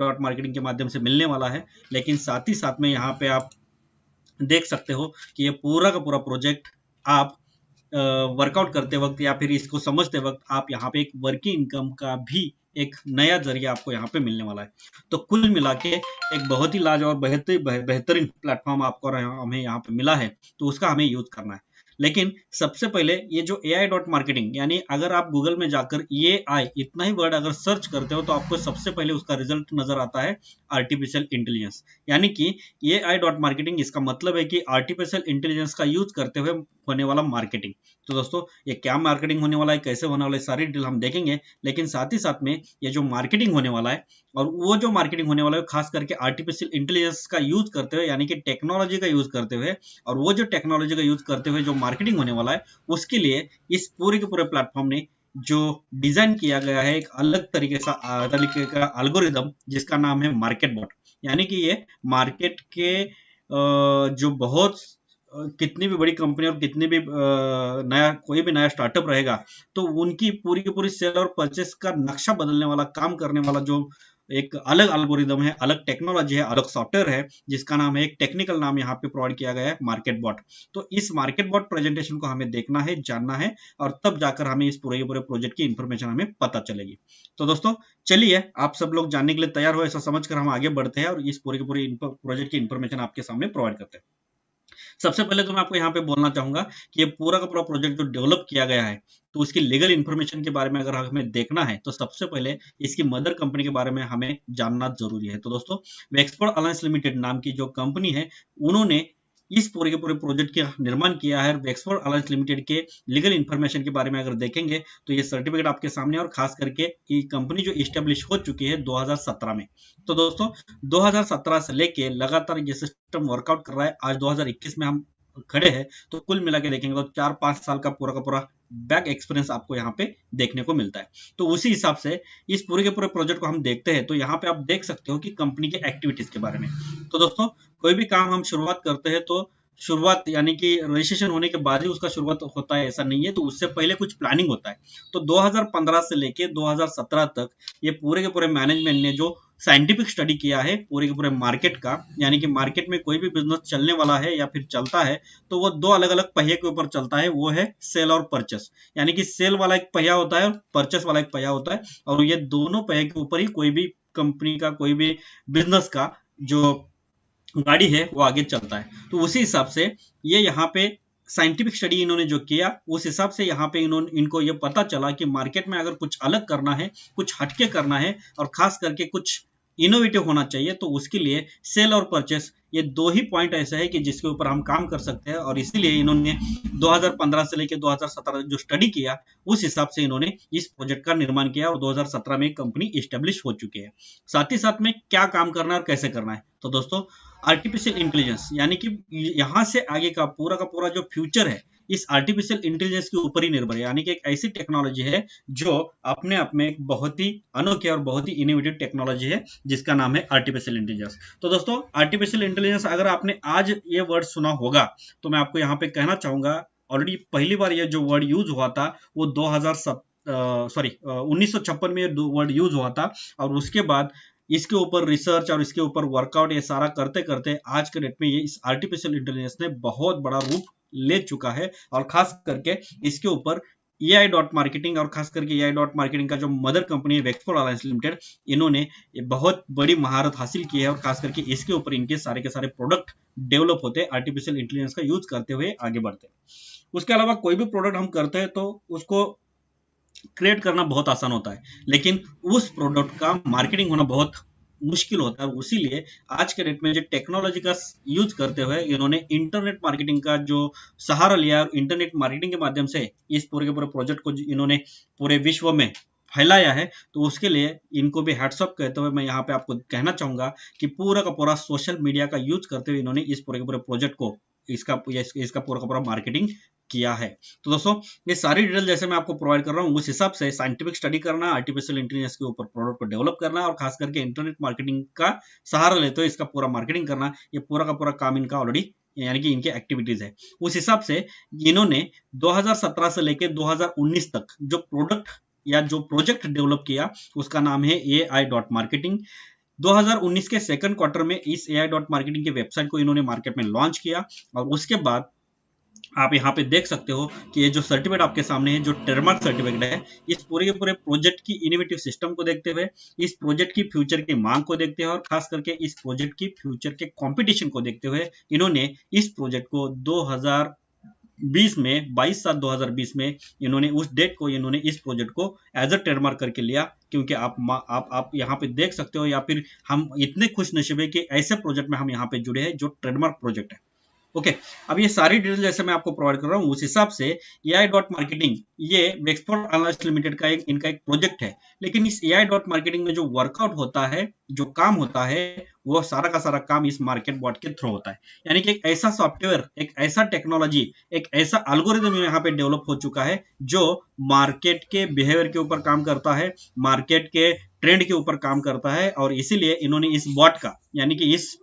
Dot marketing के माध्यम से मिलने वाला है। लेकिन साथ ही साथ में यहाँ पे आप देख सकते हो कि ये पूरा का पूरा प्रोजेक्ट आप वर्कआउट करते वक्त या फिर इसको समझते वक्त आप यहाँ पे एक वर्किंग इनकम का भी एक नया जरिया आपको यहाँ पे मिलने वाला है। तो कुल मिला के एक बहुत ही लाजवाब बेहतरीन प्लेटफॉर्म आपको हमें यहाँ पे मिला है, तो उसका हमें यूज करना है। लेकिन सबसे पहले ये जो AI डॉट मार्केटिंग, यानी अगर आप गूगल में जाकर AI इतना ही वर्ड अगर सर्च करते हो तो आपको सबसे पहले उसका रिजल्ट नजर आता है आर्टिफिशियल इंटेलिजेंस। यानी कि AI डॉट मार्केटिंग, इसका मतलब है कि आर्टिफिशियल इंटेलिजेंस का यूज करते हुए होने वाला मार्केटिंग। तो दोस्तों ये क्या मार्केटिंग होने वाला है, कैसे होने वाला है, सारी डिटेल हम देखेंगे। लेकिन साथ ही साथ में ये जो मार्केटिंग होने वाला है, और वो जो मार्केटिंग होने वाला है खास करके आर्टिफिशियल इंटेलिजेंस का यूज करते हुए, यानी कि टेक्नोलॉजी का यूज करते हुए, और वो जो टेक्नोलॉजी का यूज करते हुए जो मार्केटिंग होने वाला है, उसके लिए इस पूरे के पूरे प्लेटफॉर्म ने जो डिजाइन किया गया है एक अलग तरीके का एल्गोरिदम, जिसका नाम है मार्केट बॉट। यानी कि ये मार्केट के जो बहुत कितनी भी बड़ी कंपनी और कितनी भी कोई भी नया स्टार्टअप रहेगा, तो उनकी पूरी की पूरी सेल और परचेस का नक्शा बदलने वाला, काम करने वाला जो एक अलग एल्गोरिदम है, अलग टेक्नोलॉजी है, अलग सॉफ्टवेयर है, जिसका नाम है, एक टेक्निकल नाम यहाँ पे प्रोवाइड किया गया है, मार्केट बॉट। तो इस मार्केट बॉट प्रेजेंटेशन को हमें देखना है, जानना है, और तब जाकर हमें इस पूरे प्रोजेक्ट की इंफॉर्मेशन हमें पता चलेगी। तो दोस्तों चलिए, आप सब लोग जानने के लिए तैयार हो, ऐसा समझकर हम आगे बढ़ते हैं और इस पूरे प्रोजेक्ट की इंफॉर्मेशन आपके सामने प्रोवाइड करते हैं। सबसे पहले तो मैं आपको यहाँ पे बोलना चाहूंगा कि ये पूरा का पूरा प्रोजेक्ट जो डेवलप किया गया है, तो उसकी लीगल इंफॉर्मेशन के बारे में अगर हमें देखना है, तो सबसे पहले इसकी मदर कंपनी के बारे में हमें जानना जरूरी है। तो दोस्तों वेक्सफोर्ड अलायंस लिमिटेड नाम की जो कंपनी है, उन्होंने इस पूरे के पूरे प्रोजेक्ट का निर्माण किया है। वेक्सफोर्ड अलायंस लिमिटेड के लीगल इंफॉर्मेशन के बारे में अगर देखेंगे, तो ये सर्टिफिकेट आपके सामने, और खास करके ये कंपनी जो इस्टेब्लिश हो चुकी है 2017 में। तो दोस्तों 2017 से लेके लगातार ये सिस्टम वर्कआउट कर रहा है। आज 2021 में हम खड़े हैं, तो कुल मिला के देखेंगे तो 4-5 साल का पूरा बैक एक्सपीरियंस आपको यहाँ पे देखने को मिलता है। तो उसी हिसाब से इस पूरे के पूरे प्रोजेक्ट को हम देखते हैं, तो यहाँ पे आप देख सकते हो कि कंपनी के एक्टिविटीज के बारे में। तो दोस्तों कोई भी काम हम शुरुआत करते हैं, तो शुरुआत यानी कि रजिस्ट्रेशन होने के बाद ही उसका शुरुआत होता है, ऐसा नहीं है। तो उससे पहले कुछ प्लानिंग होता है। तो 2015 से लेके 2017 तक ये पूरे के पूरे मैनेजमेंट ने जो साइंटिफिक स्टडी किया है पूरे के पूरे मार्केट का, यानी कि मार्केट में कोई भी बिजनेस चलने वाला है या फिर चलता है, तो वो दो अलग अलग पहिए के ऊपर चलता है, वो है सेल और परचेस। यानी कि सेल वाला एक पहिया होता है और परचेस वाला एक पहिया होता है, और ये दोनों पहिए के ऊपर ही कोई भी कंपनी का, कोई भी बिजनेस का जो गाड़ी है वो आगे चलता है। तो उसी हिसाब से ये यहाँ पे साइंटिफिक स्टडी इन्होंने जो किया, उस हिसाब से यहाँ पे इनको ये पता चला कि मार्केट में अगर कुछ अलग करना है, कुछ हटके करना है, और खास करके कुछ इनोवेटिव होना चाहिए, तो उसके लिए सेल और परचेस ये दो ही पॉइंट ऐसे है कि जिसके ऊपर हम काम कर सकते हैं। और इसीलिए इन्होंने 2015 से लेकर 2017 जो स्टडी किया, उस हिसाब से इन्होंने इस प्रोजेक्ट का निर्माण किया, और 2017 में कंपनी इस्टेब्लिश हो चुकी है। साथ ही साथ में क्या काम करना है और कैसे करना है, तो दोस्तों आर्टिफिशियल इंटेलिजेंस, यानी कि यहाँ से आगे का पूरा जो फ्यूचर है, इस आर्टिफिशियल इंटेलिजेंस के ऊपर ही निर्भर है। यानी कि एक ऐसी टेक्नोलॉजी है जो अपने आप में एक बहुत ही अनोखी और बहुत ही इनोवेटिव टेक्नोलॉजी है, जिसका नाम है आर्टिफिशियल इंटेलिजेंस। तो दोस्तों आर्टिफिशियल इंटेलिजेंस अगर आपने आज ये वर्ड सुना होगा, तो मैं आपको यहाँ पे कहना चाहूंगा, ऑलरेडी पहली बार ये जो वर्ड यूज हुआ था वो 1956 में ये वर्ड यूज हुआ था, और उसके बाद इसके ऊपर रिसर्च और इसके ऊपर वर्कआउट ये सारा करते करते आज के डेट में ये इस आर्टिफिशियल इंटेलिजेंस ने बहुत बड़ा रूप ले चुका है। और खास करके इसके ऊपर AI डॉट मार्केटिंग, और खास करके AI डॉट मार्केटिंग का जो मदर कंपनी है वेक्सफोर्ड अलायंस लिमिटेड, इन्होंने ये बहुत बड़ी महारत हासिल की है, और खास करके इसके ऊपर इनके सारे के सारे प्रोडक्ट डेवलप होते हैं, आर्टिफिशियल इंटेलिजेंस का यूज करते हुए आगे बढ़ते हैं। उसके अलावा कोई भी प्रोडक्ट हम करते हैं तो उसको क्रिएट करना बहुत आसान होता है, लेकिन उस प्रोडक्ट का मार्केटिंग होना बहुत मुश्किल होता है। और इसीलिए आज के डेट में जो टेक्नोलॉजी का यूज करते हुए इन्होंने इंटरनेट मार्केटिंग का जो सहारा लिया, और इंटरनेट मार्केटिंग के माध्यम से इस पूरे के पूरे प्रोजेक्ट को इन्होंने पूरे विश्व में फैलाया है। तो उसके लिए इनको भी हैट्स ऑफ कहते हुए मैं यहाँ पे आपको कहना चाहूंगा कि पूरा का पूरा सोशल मीडिया का यूज करते हुए इन्होंने इस पूरे के पूरे प्रोजेक्ट को, इसका पूरा का पूरा मार्केटिंग किया है। तो दोस्तों ये सारी डिटेल जैसे मैं आपको प्रोवाइड कर रहा हूँ, उस हिसाब से साइंटिफिक स्टडी करना, आर्टिफिशियल इंटेलिजेंस के ऊपर प्रोडक्ट को डेवलप करना, और खास करके इंटरनेट मार्केटिंग का सहारा लेते हुए इसका पूरा मार्केटिंग करना, ये पूरा का पूरा काम इनका ऑलरेडी, यानी कि इनके एक्टिविटीज है। उस हिसाब से इन्होंने 2017 से लेकर 2019 तक जो प्रोडक्ट या जो प्रोजेक्ट डेवलप किया, उसका नाम है AI डॉट मार्केटिंग। 2019 के सेकंड क्वार्टर में इस AI.marketing के वेबसाइट को इन्होंने मार्केट में लॉन्च किया और उसके बाद आप यहाँ पे देख सकते हो कि ये जो सर्टिफिकेट आपके सामने है, जो ट्रेडमार्क सर्टिफिकेट है, इस पूरे के पूरे प्रोजेक्ट की इनोवेटिव सिस्टम को देखते हुए, इस प्रोजेक्ट की फ्यूचर की मांग को देखते हुए और खास करके इस प्रोजेक्ट की फ्यूचर के कंपटीशन को देखते हुए इन्होंने इस प्रोजेक्ट को 2020 में 22/7/2020 में इन्होंने उस डेट को इन्होंने इस प्रोजेक्ट को एज अ ट्रेडमार्क करके लिया, क्योंकि आप यहाँ पे देख सकते हो या फिर हम इतने खुश नसीब है कि ऐसे प्रोजेक्ट में हम यहाँ पे जुड़े हैं जो ट्रेडमार्क प्रोजेक्ट है। ओके, अब ये सारी डिटेल जैसे मैं आपको प्रोवाइड कर रहा हूँ उस हिसाब से AI.marketing ये वेक्सपोर्ट एनालिस्ट लिमिटेड का इनका एक प्रोजेक्ट है, लेकिन इस AI.marketing में जो वर्कआउट होता है, जो काम होता है, वो सारा का सारा काम इस मार्केट बॉट के थ्रू होता है। यानी कि एक ऐसा सॉफ्टवेयर, एक ऐसा टेक्नोलॉजी, एक ऐसा एल्गोरिदम यहाँ पे डेवलप हो चुका है जो मार्केट के बिहेवियर के ऊपर काम करता है, मार्केट के ट्रेंड के ऊपर काम करता है, और इसीलिए इन्होंने इस बॉट का यानी कि इस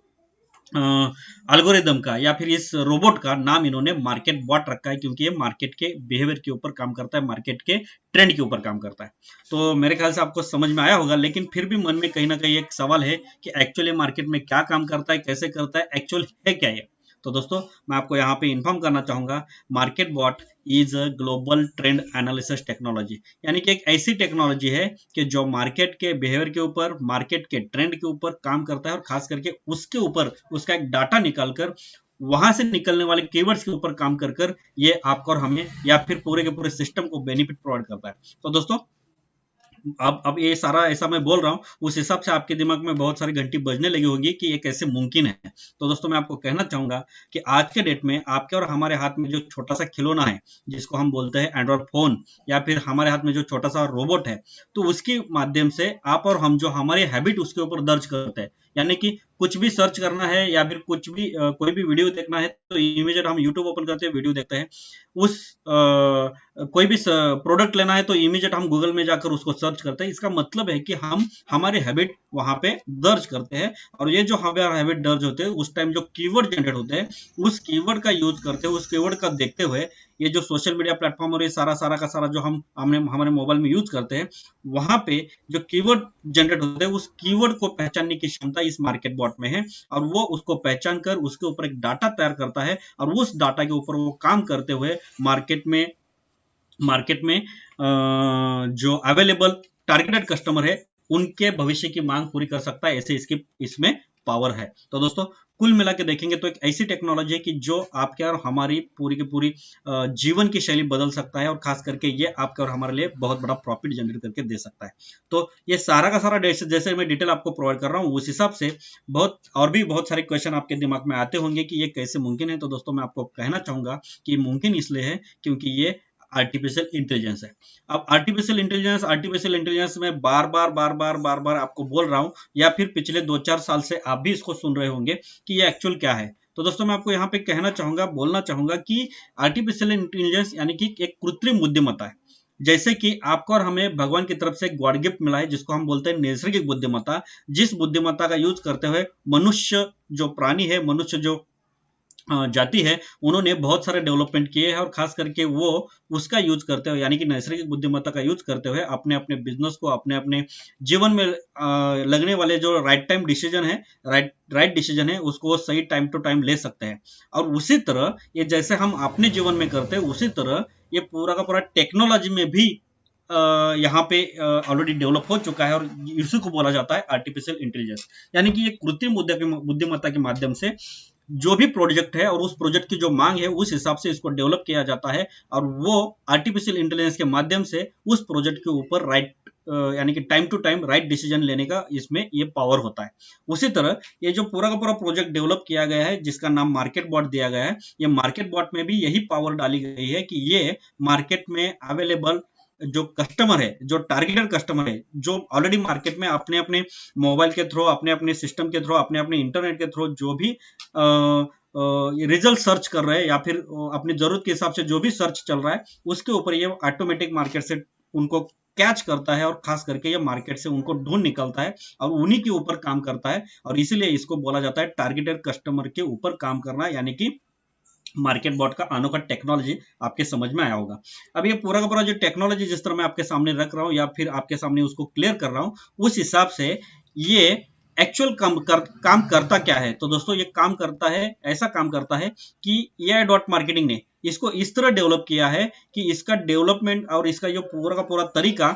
एल्गोरिदम का या फिर इस रोबोट का नाम इन्होंने मार्केट बॉट रखा है, क्योंकि ये मार्केट के बिहेवियर के ऊपर काम करता है, मार्केट के ट्रेंड के ऊपर काम करता है। तो मेरे ख्याल से आपको समझ में आया होगा, लेकिन फिर भी मन में कहीं ना कहीं एक सवाल है कि एक्चुअली मार्केट में क्या काम करता है, कैसे करता है, एक्चुअल है क्या ये। तो दोस्तों मैं आपको यहाँ पे इन्फॉर्म करना चाहूंगा, market bot is a global trend analysis technology, यानी कि एक ऐसी टेक्नोलॉजी है कि जो मार्केट के बिहेवियर के ऊपर, मार्केट के ट्रेंड के ऊपर काम करता है और खास करके उसके ऊपर उसका एक डाटा निकालकर वहां से निकलने वाले कीवर्ड्स के ऊपर काम कर कर ये आपको और हमें या फिर पूरे के पूरे सिस्टम को बेनिफिट प्रोवाइड करता है। तो दोस्तों अब ये सारा ऐसा मैं बोल रहा हूँ, उस हिसाब से आपके दिमाग में बहुत सारी घंटी बजने लगी होगी कि ये कैसे मुमकिन है। तो दोस्तों मैं आपको कहना चाहूंगा कि आज के डेट में आपके और हमारे हाथ में जो छोटा सा खिलौना है, जिसको हम बोलते हैं एंड्रॉइड फोन, या फिर हमारे हाथ में जो छोटा सा रोबोट है, तो उसके माध्यम से आप और हम जो हमारे हैबिट उसके ऊपर दर्ज करते हैं, यानी कि कुछ भी सर्च करना है या फिर कुछ भी कोई भी वीडियो देखना है तो इमीडिएट हम यूट्यूब ओपन करते हैं, वीडियो देखते हैं। उस कोई भी प्रोडक्ट लेना है तो इमीडिएट हम गूगल में जाकर उसको सर्च करते हैं। इसका मतलब है कि हम हमारे हैबिट वहां पे दर्ज करते हैं, और ये जो हमारे हैबिट दर्ज होते हैं उस टाइम जो कीवर्ड जनरेट होते हैं उस कीवर्ड का यूज करते हुए, उस कीवर्ड का देखते हुए ये जो सोशल मीडिया प्लेटफॉर्म और ये सारा का सारा जो हम हमारे मोबाइल में यूज करते हैं, वहां पे जो कीवर्ड जनरेट होते हैं उस कीवर्ड को पहचानने की क्षमता इस मार्केट बॉट में है, और वो उसको पहचान कर उसके ऊपर एक डाटा तैयार करता है, और उस डाटा के ऊपर वो काम करते हुए मार्केट में जो अवेलेबल टारगेटेड कस्टमर है उनके भविष्य की मांग पूरी कर सकता है। ऐसे इसमें पावर है। तो दोस्तों कुल मिला के देखेंगे तो एक ऐसी टेक्नोलॉजी है कि जो आपके और हमारी पूरी की पूरी जीवन की शैली बदल सकता है, और खास करके ये आपके और हमारे लिए बहुत बड़ा प्रॉफिट जनरेट करके दे सकता है। तो ये सारा का सारा जैसे मैं डिटेल आपको प्रोवाइड कर रहा हूँ, उस हिसाब से और भी बहुत सारे क्वेश्चन आपके दिमाग में आते होंगे कि ये कैसे मुमकिन है। तो दोस्तों मैं आपको कहना चाहूंगा कि मुमकिन इसलिए है क्योंकि ये आर्टिफिशियल इंटेलिजेंस है। अब आर्टिफिशियल इंटेलिजेंस में बार बार आपको बोल रहा हूं, या फिर पिछले 2-4 साल से आप भी इसको सुन रहे होंगे कि ये एक्चुअल क्या है। तो दोस्तों मैं आपको यहाँ पे बोलना चाहूंगा कि आर्टिफिशियल इंटेलिजेंस यानी कि एक कृत्रिम बुद्धिमत्ता है। जैसे कि आपको और हमें भगवान की तरफ से एक गॉड गिफ्ट मिला है जिसको हम बोलते हैं नैसर्गिक बुद्धिमत्ता, जिस बुद्धिमत्ता का यूज करते हुए मनुष्य जो प्राणी है, मनुष्य जो जाति है, उन्होंने बहुत सारे डेवलपमेंट किए हैं, और खास करके वो उसका यूज करते हुए यानी कि नैसर्गिक बुद्धिमत्ता का यूज करते हुए अपने अपने बिजनेस को, अपने अपने जीवन में लगने वाले जो राइट डिसीजन है उसको सही टाइम टू टाइम ले सकते हैं। और उसी तरह ये जैसे हम अपने जीवन में करते हैं, उसी तरह ये पूरा का पूरा टेक्नोलॉजी में भी यहाँ पे ऑलरेडी डेवलप हो चुका है, और इसी को बोला जाता है आर्टिफिशियल इंटेलिजेंस। यानी कि ये कृत्रिम बुद्धिमत्ता के माध्यम से जो भी प्रोजेक्ट है और उस प्रोजेक्ट की जो मांग है उस हिसाब से इसको डेवलप किया जाता है, और वो आर्टिफिशियल इंटेलिजेंस के माध्यम से उस प्रोजेक्ट के ऊपर यानी कि time to time right decision लेने का इसमें ये पावर होता है। उसी तरह ये जो पूरा का पूरा प्रोजेक्ट डेवलप किया गया है जिसका नाम मार्केट बॉट दिया गया है, ये मार्केट बॉट में भी यही पावर डाली गई है कि ये मार्केट में अवेलेबल जो कस्टमर है, जो टारगेटेड कस्टमर है, जो ऑलरेडी मार्केट में अपने अपने मोबाइल के थ्रू, अपने अपने सिस्टम के थ्रू, अपने अपने इंटरनेट के थ्रू जो भी रिजल्ट सर्च कर रहे हैं या फिर अपनी जरूरत के हिसाब से जो भी सर्च चल रहा है उसके ऊपर ये ऑटोमेटिक मार्केट से उनको कैच करता है, और खास करके ये मार्केट से उनको ढूंढ निकलता है और उन्हीं के ऊपर काम करता है, और इसीलिए इसको बोला जाता है टारगेटेड कस्टमर के ऊपर काम करना, यानी कि मार्केट बॉट का अनोखा टेक्नोलॉजी आपके समझ में आया होगा। अब ये पूरा का पूरा जो टेक्नोलॉजी जिस तरह मैं आपके सामने रख रहा हूं या फिर आपके सामने उसको क्लियर कर रहा हूं, उस हिसाब से ये एक्चुअल काम करता क्या है। तो दोस्तों ये काम करता है, ऐसा काम करता है कि AI डॉट मार्केटिंग ने इसको इस तरह डेवलप किया है कि इसका डेवलपमेंट और इसका जो पूरा का पूरा तरीका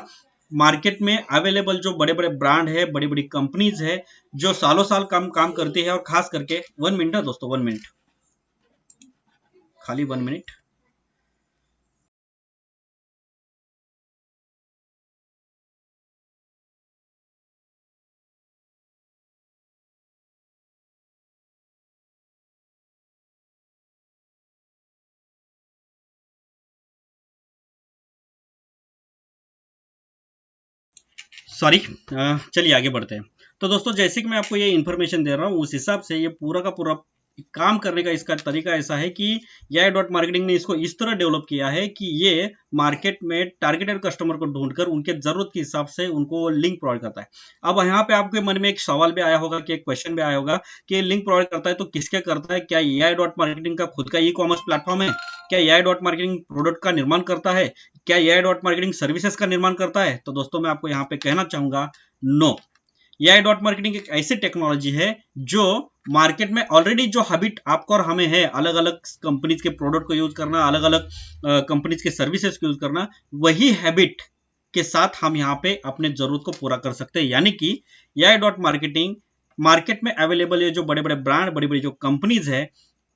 मार्केट में अवेलेबल जो बड़े बड़े ब्रांड है, बड़ी बड़ी कंपनीज है, जो सालों साल काम करती है, और खास करके 1 मिनट है दोस्तों, 1 मिनट, खाली 1 मिनट। सॉरी, चलिए आगे बढ़ते हैं। तो दोस्तों जैसे कि मैं आपको ये इन्फॉर्मेशन दे रहा हूँ, उस हिसाब से ये पूरा का पूरा काम करने का इसका तरीका ऐसा है कि ये डॉट मार्केटिंग ने इसको इस तरह डेवलप किया है कि ये मार्केट में टारगेटेड कस्टमर को ढूंढकर उनके जरूरत के हिसाब से उनको लिंक प्रोवाइड करता है। अब यहाँ पे आपके मन में एक सवाल भी आया होगा कि एक क्वेश्चन भी आया होगा कि लिंक प्रोवाइड करता है तो किसके करता है, क्या AI डॉट मार्केटिंग का खुद का ई कॉमर्स प्लेटफॉर्म है, क्या AI डॉट मार्केटिंग प्रोडक्ट का निर्माण करता है, क्या AI डॉट मार्केटिंग सर्विसेज का निर्माण करता है। तो दोस्तों मैं आपको यहाँ पे कहना चाहूंगा, नो। AI डॉट मार्केटिंग एक ऐसी टेक्नोलॉजी है जो मार्केट में ऑलरेडी जो हैबिट आपको और हमें है, अलग अलग कंपनीज के प्रोडक्ट को यूज करना, अलग अलग कंपनीज के सर्विसेज को यूज करना, वही हैबिट के साथ हम यहाँ पे अपने जरूरत को पूरा कर सकते हैं। यानी कि AI डॉट मार्केटिंग मार्केट में अवेलेबल है जो बड़े बड़े ब्रांड, बड़ी बड़ी जो कंपनीज है,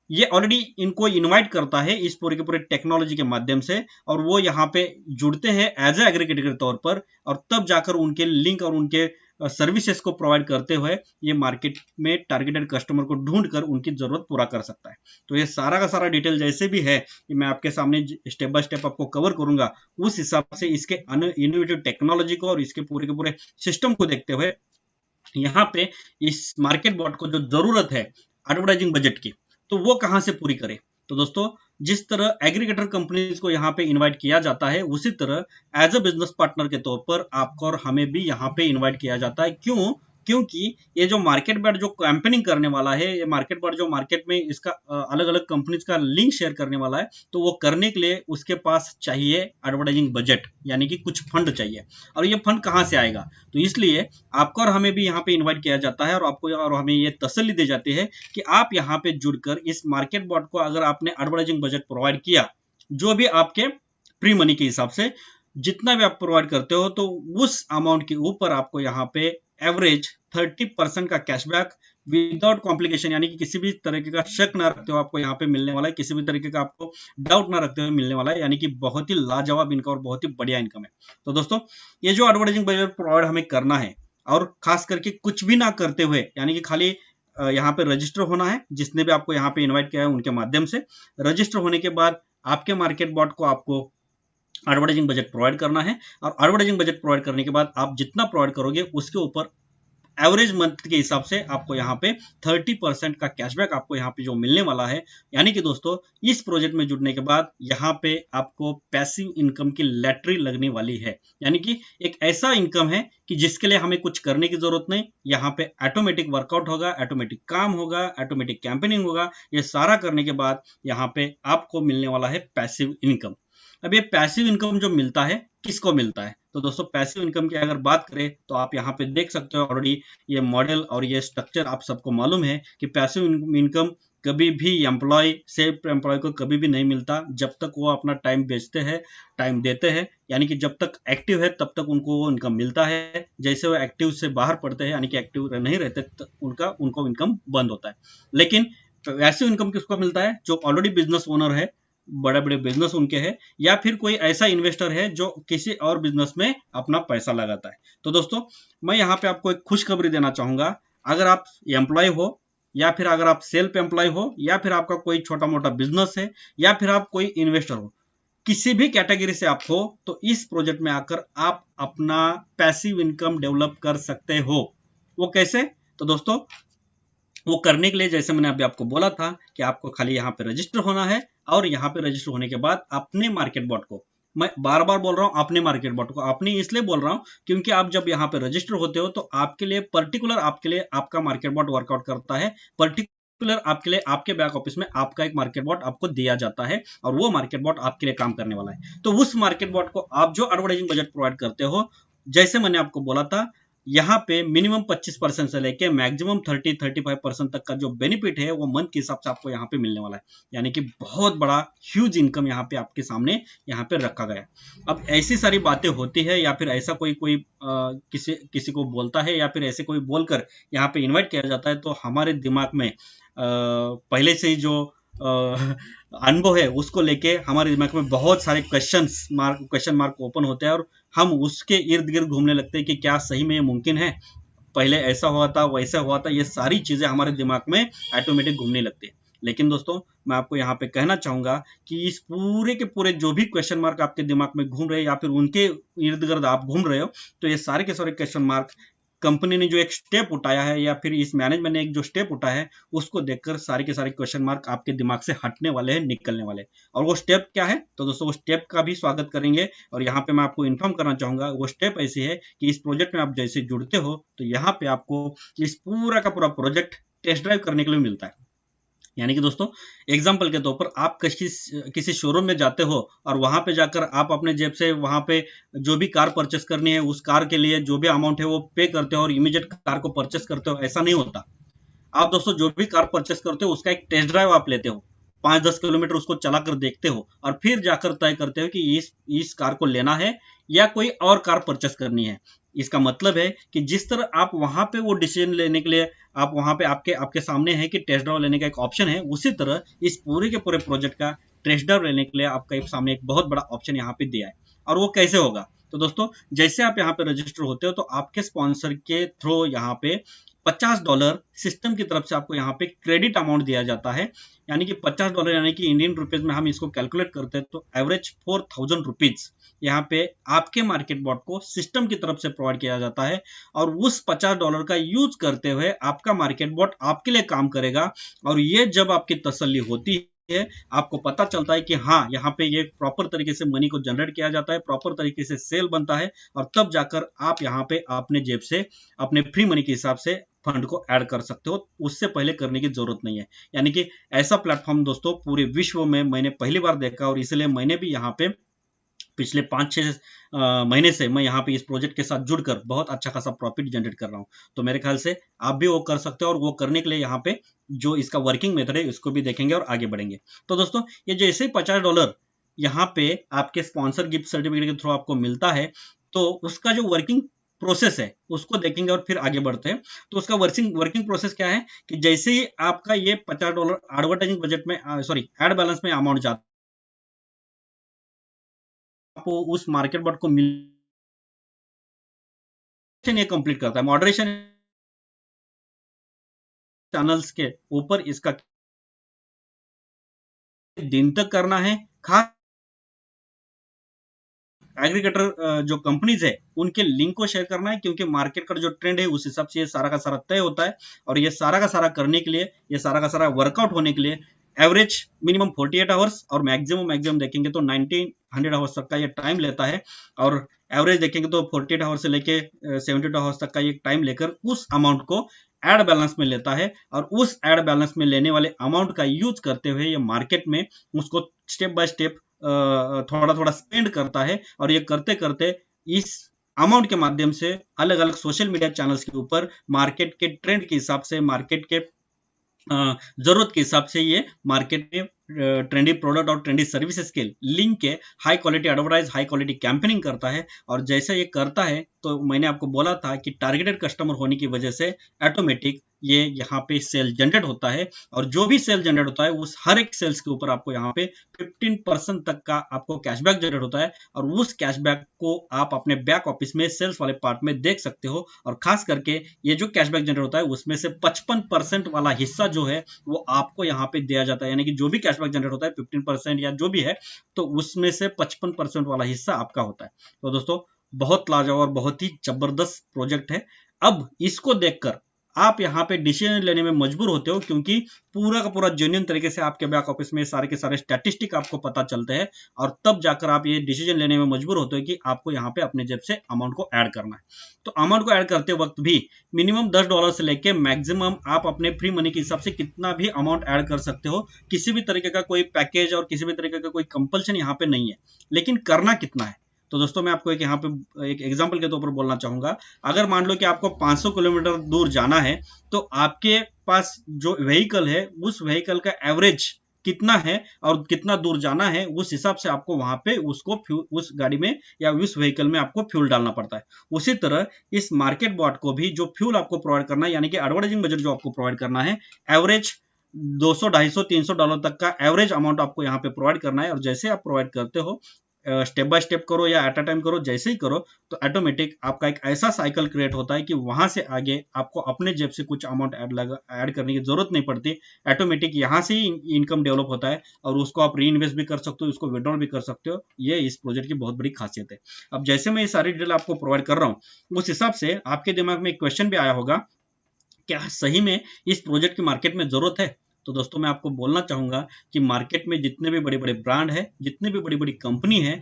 ये ऑलरेडी इनको इनवाइट करता है इस पूरे के पूरे टेक्नोलॉजी के माध्यम से, और वो यहाँ पे जुड़ते हैं एज ए एग्रीगेटर के तौर पर, और तब जाकर उनके लिंक और उनके सर्विसेज को प्रोवाइड करते हुए ये मार्केट में टारगेटेड कस्टमर को ढूंढकर उनकी जरूरत पूरा कर सकता है। तो ये सारा का सारा डिटेल जैसे भी है कि मैं आपके सामने स्टेप बाय स्टेप आपको कवर करूंगा, उस हिसाब से इसके इनोवेटिव टेक्नोलॉजी को और इसके पूरे के पूरे सिस्टम को देखते हुए यहाँ पे इस मार्केट बॉट को जो जरूरत है एडवर्टाइजिंग बजट की, तो वो कहां से पूरी करे। तो दोस्तों जिस तरह एग्रीगेटर कंपनीज को यहाँ पे इनवाइट किया जाता है, उसी तरह एज अ बिजनेस पार्टनर के तौर पर आपको और हमें भी यहाँ पे इनवाइट किया जाता है। क्यों? क्योंकि ये जो मार्केट बॉट जो कैंपेनिंग करने वाला है, ये मार्केट बॉट जो मार्केट में इसका अलग अलग कंपनीज का लिंक शेयर करने वाला है, तो वो करने के लिए उसके पास चाहिए एडवर्टाइजिंग बजट, यानी कि कुछ फंड चाहिए। और ये फंड कहाँ से आएगा? तो इसलिए आपको और हमें भी यहाँ पे इन्वाइट किया जाता है, और आपको और हमें ये तसल्ली दी जाती है कि आप यहाँ पे जुड़कर इस मार्केट बॉट को अगर आपने एडवर्टाइजिंग बजट प्रोवाइड किया, जो भी आपके प्री मनी के हिसाब से जितना भी आप प्रोवाइड करते हो, तो उस अमाउंट के ऊपर आपको यहाँ पे एवरेज 30% का कैशबैक विदाउट कॉम्प्लिकेशन, यानी कि किसी भी तरीके का शक ना रखते हो आपको यहाँ पे मिलने वाला है, किसी भी तरीके का आपको डाउट ना रखते हुए मिलने वाला है, यानी कि बहुत ही लाजवाब इनकम और बहुत ही बढ़िया इनकम है। तो दोस्तों ये जो एडवर्टाइजिंग बजट प्रोवाइड हमें करना है, और खास करके कुछ भी ना करते हुए, यानी कि खाली यहाँ पे रजिस्टर होना है, जिसने भी आपको यहाँ पे इन्वाइट किया है उनके माध्यम से रजिस्टर होने के बाद आपके मार्केट बॉट को आपको एडवर्टाइजिंग बजट प्रोवाइड करना है, और एडवर्टाइजिंग बजट प्रोवाइड करने के बाद आप जितना प्रोवाइड करोगे उसके ऊपर एवरेज मंथ के हिसाब से आपको यहाँ पे 30% का कैशबैक आपको यहाँ पे जो मिलने वाला है। यानी कि दोस्तों इस प्रोजेक्ट में जुड़ने के बाद यहाँ पे आपको पैसिव इनकम की लैटरी लगने वाली है, यानी कि एक ऐसा इनकम है कि जिसके लिए हमें कुछ करने की जरूरत नहीं। यहाँ पे ऑटोमेटिक वर्कआउट होगा, ऑटोमेटिक काम होगा, ऑटोमेटिक कैंपेनिंग होगा। ये सारा करने के बाद यहाँ पे आपको मिलने वाला है पैसिव इनकम। अब ये पैसिव इनकम जो मिलता है, किसको मिलता है? तो दोस्तों पैसिव इनकम की अगर बात करें तो आप यहाँ पे देख सकते हो ऑलरेडी ये मॉडल और ये स्ट्रक्चर आप सबको मालूम है कि पैसिव इनकम कभी भी एम्प्लॉय सेल्फ एम्प्लॉय को कभी भी नहीं मिलता जब तक वो अपना टाइम बेचते हैं, टाइम देते हैं, यानी कि जब तक एक्टिव है तब तक उनको वो इनकम मिलता है। जैसे वो एक्टिव से बाहर पड़ते हैं, यानी कि एक्टिव नहीं रहते, तो उनको इनकम बंद होता है। लेकिन पैसिव इनकम किसको मिलता है? जो ऑलरेडी बिजनेस ओनर है, बड़े बड़े बिजनेस उनके हैं, या फिर कोई ऐसा इन्वेस्टर है जो किसी और बिजनेस में अपना पैसा लगाता है। तो दोस्तों मैं यहाँ पे आपको एक खुशखबरी देना चाहूंगा, अगर आप एम्प्लॉय हो, या फिर अगर आप सेल्फ एम्प्लॉय हो, या फिर आपका कोई छोटा मोटा बिजनेस है, या फिर आप कोई इन्वेस्टर हो, किसी भी कैटेगरी से आप हो, तो इस प्रोजेक्ट में आकर आप अपना पैसिव इनकम डेवलप कर सकते हो। वो कैसे? तो दोस्तों वो करने के लिए जैसे मैंने अभी आपको बोला था कि आपको खाली यहाँ पे रजिस्टर होना है, और यहाँ पे रजिस्टर होने के बाद अपने मार्केट बॉट को, मैं बार बार बोल रहा हूँ अपने मार्केट बॉट को, अपने इसलिए बोल रहा हूँ क्योंकि आप जब यहाँ पे रजिस्टर होते हो तो आपके लिए पर्टिकुलर, आपके लिए आपका मार्केट बॉट वर्कआउट करता है। पर्टिकुलर आपके लिए आपके बैक ऑफिस में आपका एक मार्केट बॉट आपको दिया जाता है, और वो मार्केट बॉट आपके लिए काम करने वाला है। तो उस मार्केट बॉट को आप जो एडवर्टाइजिंग बजट प्रोवाइड करते हो, जैसे मैंने आपको बोला था, यहाँ पे मिनिमम 25% से लेके मैक्सिमम 30-35% तक का जो बेनिफिट है वो मंथ के हिसाब से आपको यहाँ पे मिलने वाला है। यानी कि बहुत बड़ा ह्यूज इनकम यहाँ पे आपके सामने यहाँ पे रखा गया है। अब ऐसी सारी बातें होती है या फिर ऐसा कोई किसी किसी को बोलता है या फिर ऐसे कोई बोलकर यहाँ पे इन्वाइट किया जाता है, तो हमारे दिमाग में पहले से ही जो अनुभव है उसको लेके हमारे दिमाग में बहुत सारे क्वेश्चन मार्क ओपन होते हैं और हम उसके इर्द गिर्द घूमने लगते हैं कि क्या सही में ये मुमकिन है, पहले ऐसा हुआ था वैसा हुआ था, ये सारी चीजें हमारे दिमाग में ऑटोमेटिक घूमने लगती है। लेकिन दोस्तों मैं आपको यहाँ पे कहना चाहूंगा कि इस पूरे के पूरे जो भी क्वेश्चन मार्क आपके दिमाग में घूम रहे हैं या फिर उनके इर्द गिर्द आप घूम रहे हो, तो ये सारे के सारे क्वेश्चन मार्क कंपनी ने जो एक स्टेप उठाया है या फिर इस मैनेजमेंट ने एक जो स्टेप उठाया है उसको देखकर सारे के सारे क्वेश्चन मार्क आपके दिमाग से हटने वाले हैं, निकलने वाले हैं। और वो स्टेप क्या है, तो दोस्तों वो स्टेप का भी स्वागत करेंगे और यहाँ पे मैं आपको इन्फॉर्म करना चाहूंगा वो स्टेप ऐसी है कि इस प्रोजेक्ट में आप जैसे जुड़ते हो तो यहाँ पे आपको इस पूरा का पूरा प्रोजेक्ट टेस्ट ड्राइव करने के लिए मिलता है। यानी कि दोस्तों एग्जाम्पल के तौर पर आप किसी शोरूम में जाते हो और वहां पे जाकर आप अपने जेब से वहां पे जो भी कार परचेस करनी है उस कार के लिए जो भी अमाउंट है वो पे करते हो और इमीडिएट कार को परचेस करते हो, ऐसा नहीं होता। आप दोस्तों जो भी कार परचेस करते हो उसका एक टेस्ट ड्राइव आप लेते हो, 5-10 किलोमीटर उसको चला कर देखते हो और फिर जाकर तय करते हो कि इस कार को लेना है या कोई और कार परचेस करनी है। इसका मतलब है कि जिस तरह आप वहां पे वो डिसीजन लेने के लिए आप वहां पे आपके सामने है कि टेस्ट ड्राइव लेने का एक ऑप्शन है, उसी तरह इस पूरे के पूरे प्रोजेक्ट का टेस्ट ड्राइव लेने के लिए आपका सामने एक बहुत बड़ा ऑप्शन यहाँ पे दिया है। और वो कैसे होगा, तो दोस्तों जैसे आप यहाँ पे रजिस्टर होते हो तो आपके स्पॉन्सर के थ्रू यहाँ पे $50 सिस्टम की तरफ से आपको यहाँ पे क्रेडिट अमाउंट दिया जाता है। यानी कि $50 यानी कि इंडियन रुपीज में हम इसको कैलकुलेट करते हैं तो एवरेज 4000 रुपीज यहाँ पे आपके मार्केट बॉट को सिस्टम की तरफ से प्रोवाइड किया जाता है। और उस $50 का यूज करते हुए आपका मार्केट बॉट आपके लिए काम करेगा और ये जब आपकी तसल्ली होती है, आपको पता चलता है कि हाँ यहाँ पे ये प्रॉपर तरीके से मनी को जनरेट किया जाता है, प्रॉपर तरीके से सेल बनता है और तब जाकर आप यहाँ पे अपने जेब से अपने फ्री मनी के हिसाब से फंड को ऐड कर सकते हो, उससे पहले करने की जरूरत नहीं है। यानी कि ऐसा प्लेटफॉर्म दोस्तों पूरे विश्व में मैंने पहली बार देखा और इसलिए मैंने भी यहाँ पे पिछले 5-6 महीने से मैं यहाँ पे इस प्रोजेक्ट के साथ जुड़कर बहुत अच्छा खासा प्रॉफिट जनरेट कर रहा हूँ। तो मेरे ख्याल से आप भी वो कर सकते हो और वो करने के लिए यहाँ पे जो इसका वर्किंग मेथड है इसको भी देखेंगे और आगे बढ़ेंगे। तो दोस्तों ये जैसे ही $50 यहाँ पे आपके स्पॉन्सर गिफ्ट सर्टिफिकेट के थ्रू आपको मिलता है तो उसका जो वर्किंग प्रोसेस है उसको देखेंगे और फिर आगे बढ़ते हैं। तो उसका वर्किंग प्रोसेस क्या है कि जैसे ही आपका ये $50 एडवर्टाइजिंग बजट में एड बैलेंस में अमाउंट जाता है, आपको उस मार्केट बॉट को ये कंप्लीट करता है। मॉडरेशन चैनल्स के ऊपर इसका दिन तक करना है, खास एग्रीगेटर जो कंपनीज है उनके लिंक को शेयर करना है, क्योंकि मार्केट का जो ट्रेंड है उस हिसाब से ये सारा का सारा तय होता है। और ये सारा का सारा करने के लिए, ये सारा का सारा वर्कआउट होने के लिए एवरेज मिनिमम 48 आवर्स और मैक्सिमम देखेंगे तो 1900 आवर्स तक का ये टाइम लेता है। और एवरेज देखेंगे तो 48 आवर्स से लेके 72 आवर्स तक का ये टाइम लेकर उस अमाउंट को एड बैलेंस में लेता है और उस एड बैलेंस में लेने वाले अमाउंट का यूज करते हुए ये मार्केट में उसको स्टेप बाय स्टेप थोड़ा थोड़ा स्पेंड करता है। और ये करते करते इस अमाउंट के माध्यम से अलग अलग सोशल मीडिया चैनल्स के ऊपर मार्केट के ट्रेंड के हिसाब से, मार्केट के जरूरत के हिसाब से ये मार्केट में ट्रेंडी प्रोडक्ट और ट्रेंडी सर्विसेज के लिंक के high quality advertise, high quality campaigning करता है। और जैसे ये करता है तो मैंने आपको बोला था कि टारगेटेड कस्टमर होने की वजह से ऑटोमेटिक ये यहाँ पे सेल जनरेट होता है। और जो भी सेल जनरेट होता है उस हर एक सेल्स के ऊपर आपको यहाँ पे 15% तक का आपको कैशबैक जनरेट होता है। और उस कैशबैक को आप अपने बैक ऑफिस में सेल्स वाले पार्ट में देख सकते हो। और खास करके ये जो कैशबैक जनरेट होता है उसमें से 55% वाला हिस्सा जो है वो आपको यहाँ पे दिया जाता है। यानी कि जो भी कैशबैक जनरेट होता है 15% या जो भी है, तो उसमें से 55% वाला हिस्सा आपका होता है। तो दोस्तों बहुत लाजवाब और बहुत ही जबरदस्त प्रोजेक्ट है। अब इसको देखकर आप यहाँ पे डिसीजन लेने में मजबूर होते हो, क्योंकि पूरा का पूरा जेन्युइन तरीके से आपके बैक ऑफिस में सारे के सारे स्टैटिस्टिक आपको पता चलते हैं। और तब जाकर आप ये डिसीजन लेने में मजबूर होते हो कि आपको यहाँ पे अपने जेब से अमाउंट को ऐड करना है। तो अमाउंट को ऐड करते वक्त भी मिनिमम $10 से लेके मैक्सिमम आप अपने फ्री मनी के हिसाब से कितना भी अमाउंट ऐड कर सकते हो। किसी भी तरीके का कोई पैकेज और किसी भी तरीके का कोई कंपल्शन यहाँ पे नहीं है। लेकिन करना कितना है, तो दोस्तों मैं आपको एक यहाँ पे एक एग्जांपल के तौर पर बोलना चाहूंगा। अगर मान लो कि आपको 500 किलोमीटर दूर जाना है, तो आपके पास जो व्हीकल है उस व्हीकल का एवरेज कितना है और कितना दूर जाना है, उस हिसाब से आपको वहां पे उसको उस गाड़ी में या उस व्हीकल में आपको फ्यूल डालना पड़ता है। उसी तरह इस मार्केट बॉट को भी जो फ्यूल आपको प्रोवाइड करना है, यानी कि एडवर्टाइजिंग बजट जो आपको प्रोवाइड करना है, एवरेज 200, 250, 300 डॉलर तक का एवरेज अमाउंट आपको यहाँ पे प्रोवाइड करना है। और जैसे आप प्रोवाइड करते हो, स्टेप बाय स्टेप करो या एट अ टाइम करो, जैसे ही करो तो ऑटोमेटिक आपका एक ऐसा साइकिल क्रिएट होता है कि वहां से आगे आपको अपने जेब से कुछ अमाउंट ऐड करने की जरूरत नहीं पड़ती। ऑटोमेटिक यहाँ से ही इनकम डेवलप होता है और उसको आप री इन्वेस्ट भी कर सकते हो, उसको विड्रॉल भी कर सकते हो। ये इस प्रोजेक्ट की बहुत बड़ी खासियत है। अब जैसे मैं ये सारी डिटेल आपको प्रोवाइड कर रहा हूँ, उस हिसाब से आपके दिमाग में एक क्वेश्चन भी आया होगा, क्या सही में इस प्रोजेक्ट की मार्केट में जरूरत है? तो दोस्तों मैं आपको बोलना चाहूंगा कि मार्केट में जितने भी बड़े बड़े ब्रांड है, जितने भी बड़ी बड़ी कंपनी है,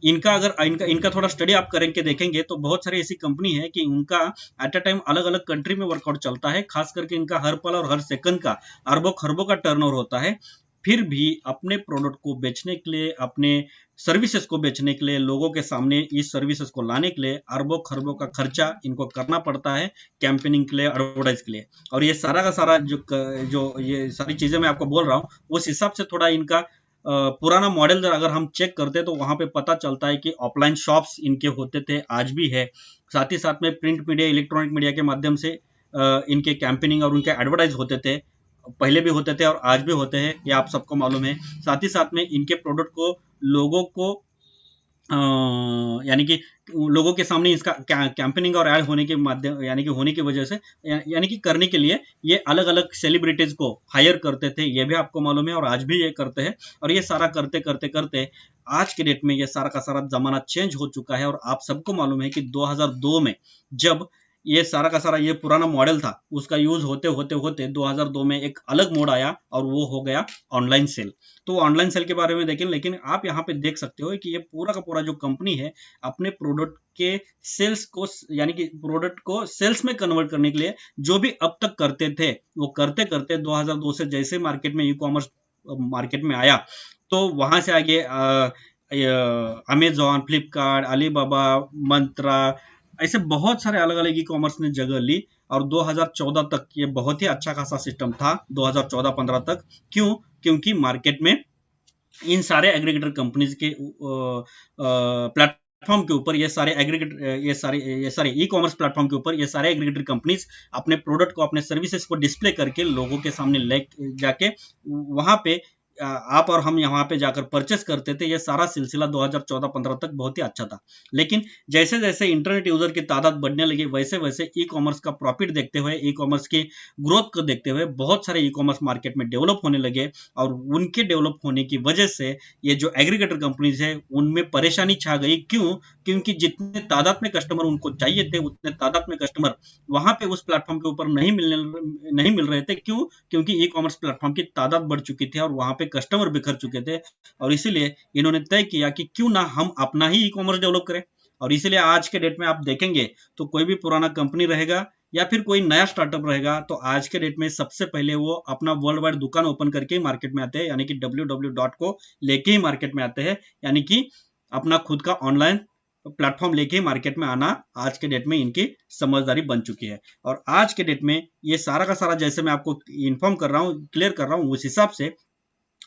इनका अगर इनका थोड़ा स्टडी आप करेंगे देखेंगे तो बहुत सारी ऐसी कंपनी है कि उनका एट अ टाइम अलग अलग कंट्री में वर्कआउट चलता है। खास करके इनका हर पल और हर सेकंड का अरबों खरबों का टर्नओवर होता है। फिर भी अपने प्रोडक्ट को बेचने के लिए, अपने सर्विसेज को बेचने के लिए, लोगों के सामने इस सर्विसेज को लाने के लिए अरबों खरबों का खर्चा इनको करना पड़ता है कैंपेनिंग के लिए, एडवर्टाइज के लिए। और ये सारा का सारा जो ये सारी चीजें मैं आपको बोल रहा हूँ, उस हिसाब से थोड़ा इनका पुराना मॉडल अगर हम चेक करते हैं तो वहां पे पता चलता है कि ऑफलाइन शॉप्स इनके होते थे, आज भी है। साथ ही साथ में प्रिंट मीडिया, इलेक्ट्रॉनिक मीडिया के माध्यम से इनके कैंपेनिंग और उनके एडवर्टाइज होते थे, पहले भी होते थे और आज भी होते हैं, ये आप सबको मालूम है। साथ ही साथ में इनके प्रोडक्ट को लोगों को यानी कि लोगों के सामने इसका कैंपेनिंग और ऐड होने के माध्यम, यानी कि होने की वजह से, यानी कि करने के लिए ये अलग अलग सेलिब्रिटीज को हायर करते थे, ये भी आपको मालूम है और आज भी ये करते हैं। और ये सारा करते करते करते आज के डेट में ये सारा का सारा जमाना चेंज हो चुका है। और आप सबको मालूम है कि 2002 में जब ये सारा का सारा ये पुराना मॉडल था, उसका यूज होते होते होते 2002 में एक अलग मोड आया और वो हो गया ऑनलाइन सेल। तो ऑनलाइन सेल के बारे में देखें, लेकिन आप यहाँ पे देख सकते हो कि ये पूरा का पूरा जो कंपनी है अपने प्रोडक्ट के सेल्स को, यानी कि प्रोडक्ट को सेल्स में कन्वर्ट करने के लिए जो भी अब तक करते थे, वो करते करते 2002 से जैसे मार्केट में ई कॉमर्स मार्केट में आया, तो वहां से आगे अमेजॉन, फ्लिपकार्ट, अलीबाबा, मंत्रा, ऐसे बहुत सारे अलग अलग ई कॉमर्स ने जगह ली। और 2014 तक ये बहुत ही अच्छा खासा सिस्टम था, 2014-15 तक। क्यों? क्योंकि मार्केट में इन सारे एग्रीगेटर कंपनीज के प्लेटफॉर्म के ऊपर ये सारे एग्रीगेटर, ये सारे ई कॉमर्स प्लेटफॉर्म के ऊपर ये सारे एग्रीगेटर कंपनीज अपने प्रोडक्ट को, अपने सर्विसेज को डिस्प्ले करके लोगों के सामने ले जाके वहां पे आप और हम यहाँ पे जाकर परचेस करते थे। ये सारा सिलसिला 2014-15 तक बहुत ही अच्छा था। लेकिन जैसे जैसे इंटरनेट यूजर की तादाद बढ़ने लगी, वैसे वैसे ई कॉमर्स का प्रॉफिट देखते हुए, ई कॉमर्स की ग्रोथ को देखते हुए बहुत सारे ई कॉमर्स मार्केट में डेवलप होने लगे। और उनके डेवलप होने की वजह से ये जो एग्रीगेटर कंपनीज है उनमें परेशानी छा गई। क्यों? क्योंकि जितने तादाद में कस्टमर उनको चाहिए थे, उतने तादाद में कस्टमर वहां पे उस प्लेटफॉर्म के ऊपर नहीं मिल रहे थे। क्यों? क्योंकि ई कॉमर्स प्लेटफॉर्म की तादाद बढ़ चुकी थी और वहां पे कस्टमर बिखर चुके थे। और इसीलिए इन्होंने तय किया कि क्यों ना हम अपना ही ई कॉमर्स डेवलप करें। और इसीलिए आज के डेट में आप देखेंगे तो कोई भी पुराना कंपनी रहेगा या फिर कोई नया स्टार्टअप रहेगा, तो आज के डेट में सबसे पहले वो अपना वर्ल्ड वाइड दुकान ओपन करके मार्केट में आते हैं, यानी कि www को लेके ही मार्केट में आते हैं। यानी कि अपना खुद का ऑनलाइन प्लेटफॉर्म लेके मार्केट में आना आज के डेट में इनकी समझदारी बन चुकी है। और आज के डेट में ये सारा का सारा, जैसे मैं आपको इन्फॉर्म कर रहा हूँ, क्लियर कर रहा हूँ, उस हिसाब से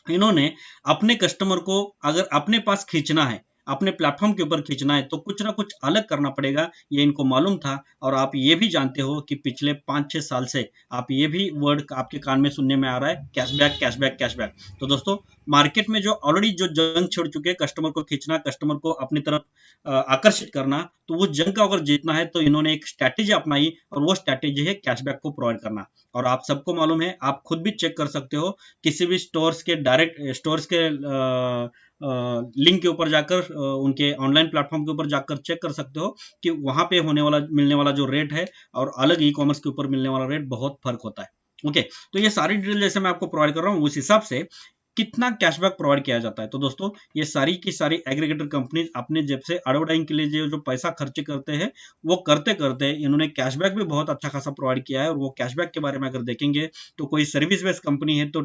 इन्होंने अपने कस्टमर को अगर अपने पास खींचना है, अपने प्लेटफॉर्म के ऊपर खींचना है, तो कुछ ना कुछ अलग करना पड़ेगा, ये इनको मालूम था। और आप ये भी जानते हो कि पिछले 5-6 साल से आप ये भी वर्ड आपके कान में सुनने में आ रहा है, कैशबैक कैशबैक कैशबैक। तो दोस्तों मार्केट में जो ऑलरेडी जो जंग छिड़ चुके हैं, कस्टमर को खींचना, कस्टमर को अपनी तरफ आकर्षित करना, तो वो जंग का अगर जीतना है तो इन्होंने एक स्ट्रैटेजी अपनाई और वो स्ट्रैटेजी है कैशबैक को प्रोवाइड करना। और आप सबको मालूम है, आप खुद भी चेक कर सकते हो, किसी भी स्टोर्स के डायरेक्ट स्टोर्स के लिंक के ऊपर जाकर, उनके ऑनलाइन प्लेटफॉर्म के ऊपर जाकर चेक कर सकते हो कि वहां पे होने वाला, मिलने वाला जो रेट है और अलग ई कॉमर्स के ऊपर मिलने वाला रेट बहुत फर्क होता है। ओके, तो ये सारी डिटेल जैसे मैं आपको प्रोवाइड कर रहा हूँ, उस हिसाब से कितना कैशबैक प्रोवाइड किया जाता है। तो दोस्तों ये सारी की सारी एग्रीगेटर कंपनीज अपने जेब से एडवर्टाइजिंग के लिए जो पैसा खर्च करते हैं, वो करते करते इन्होंने कैशबैक भी बहुत अच्छा खासा प्रोवाइड किया है। और वो कैशबैक के बारे में अगर देखेंगे तो कोई सर्विस बेस्ड कंपनी है तो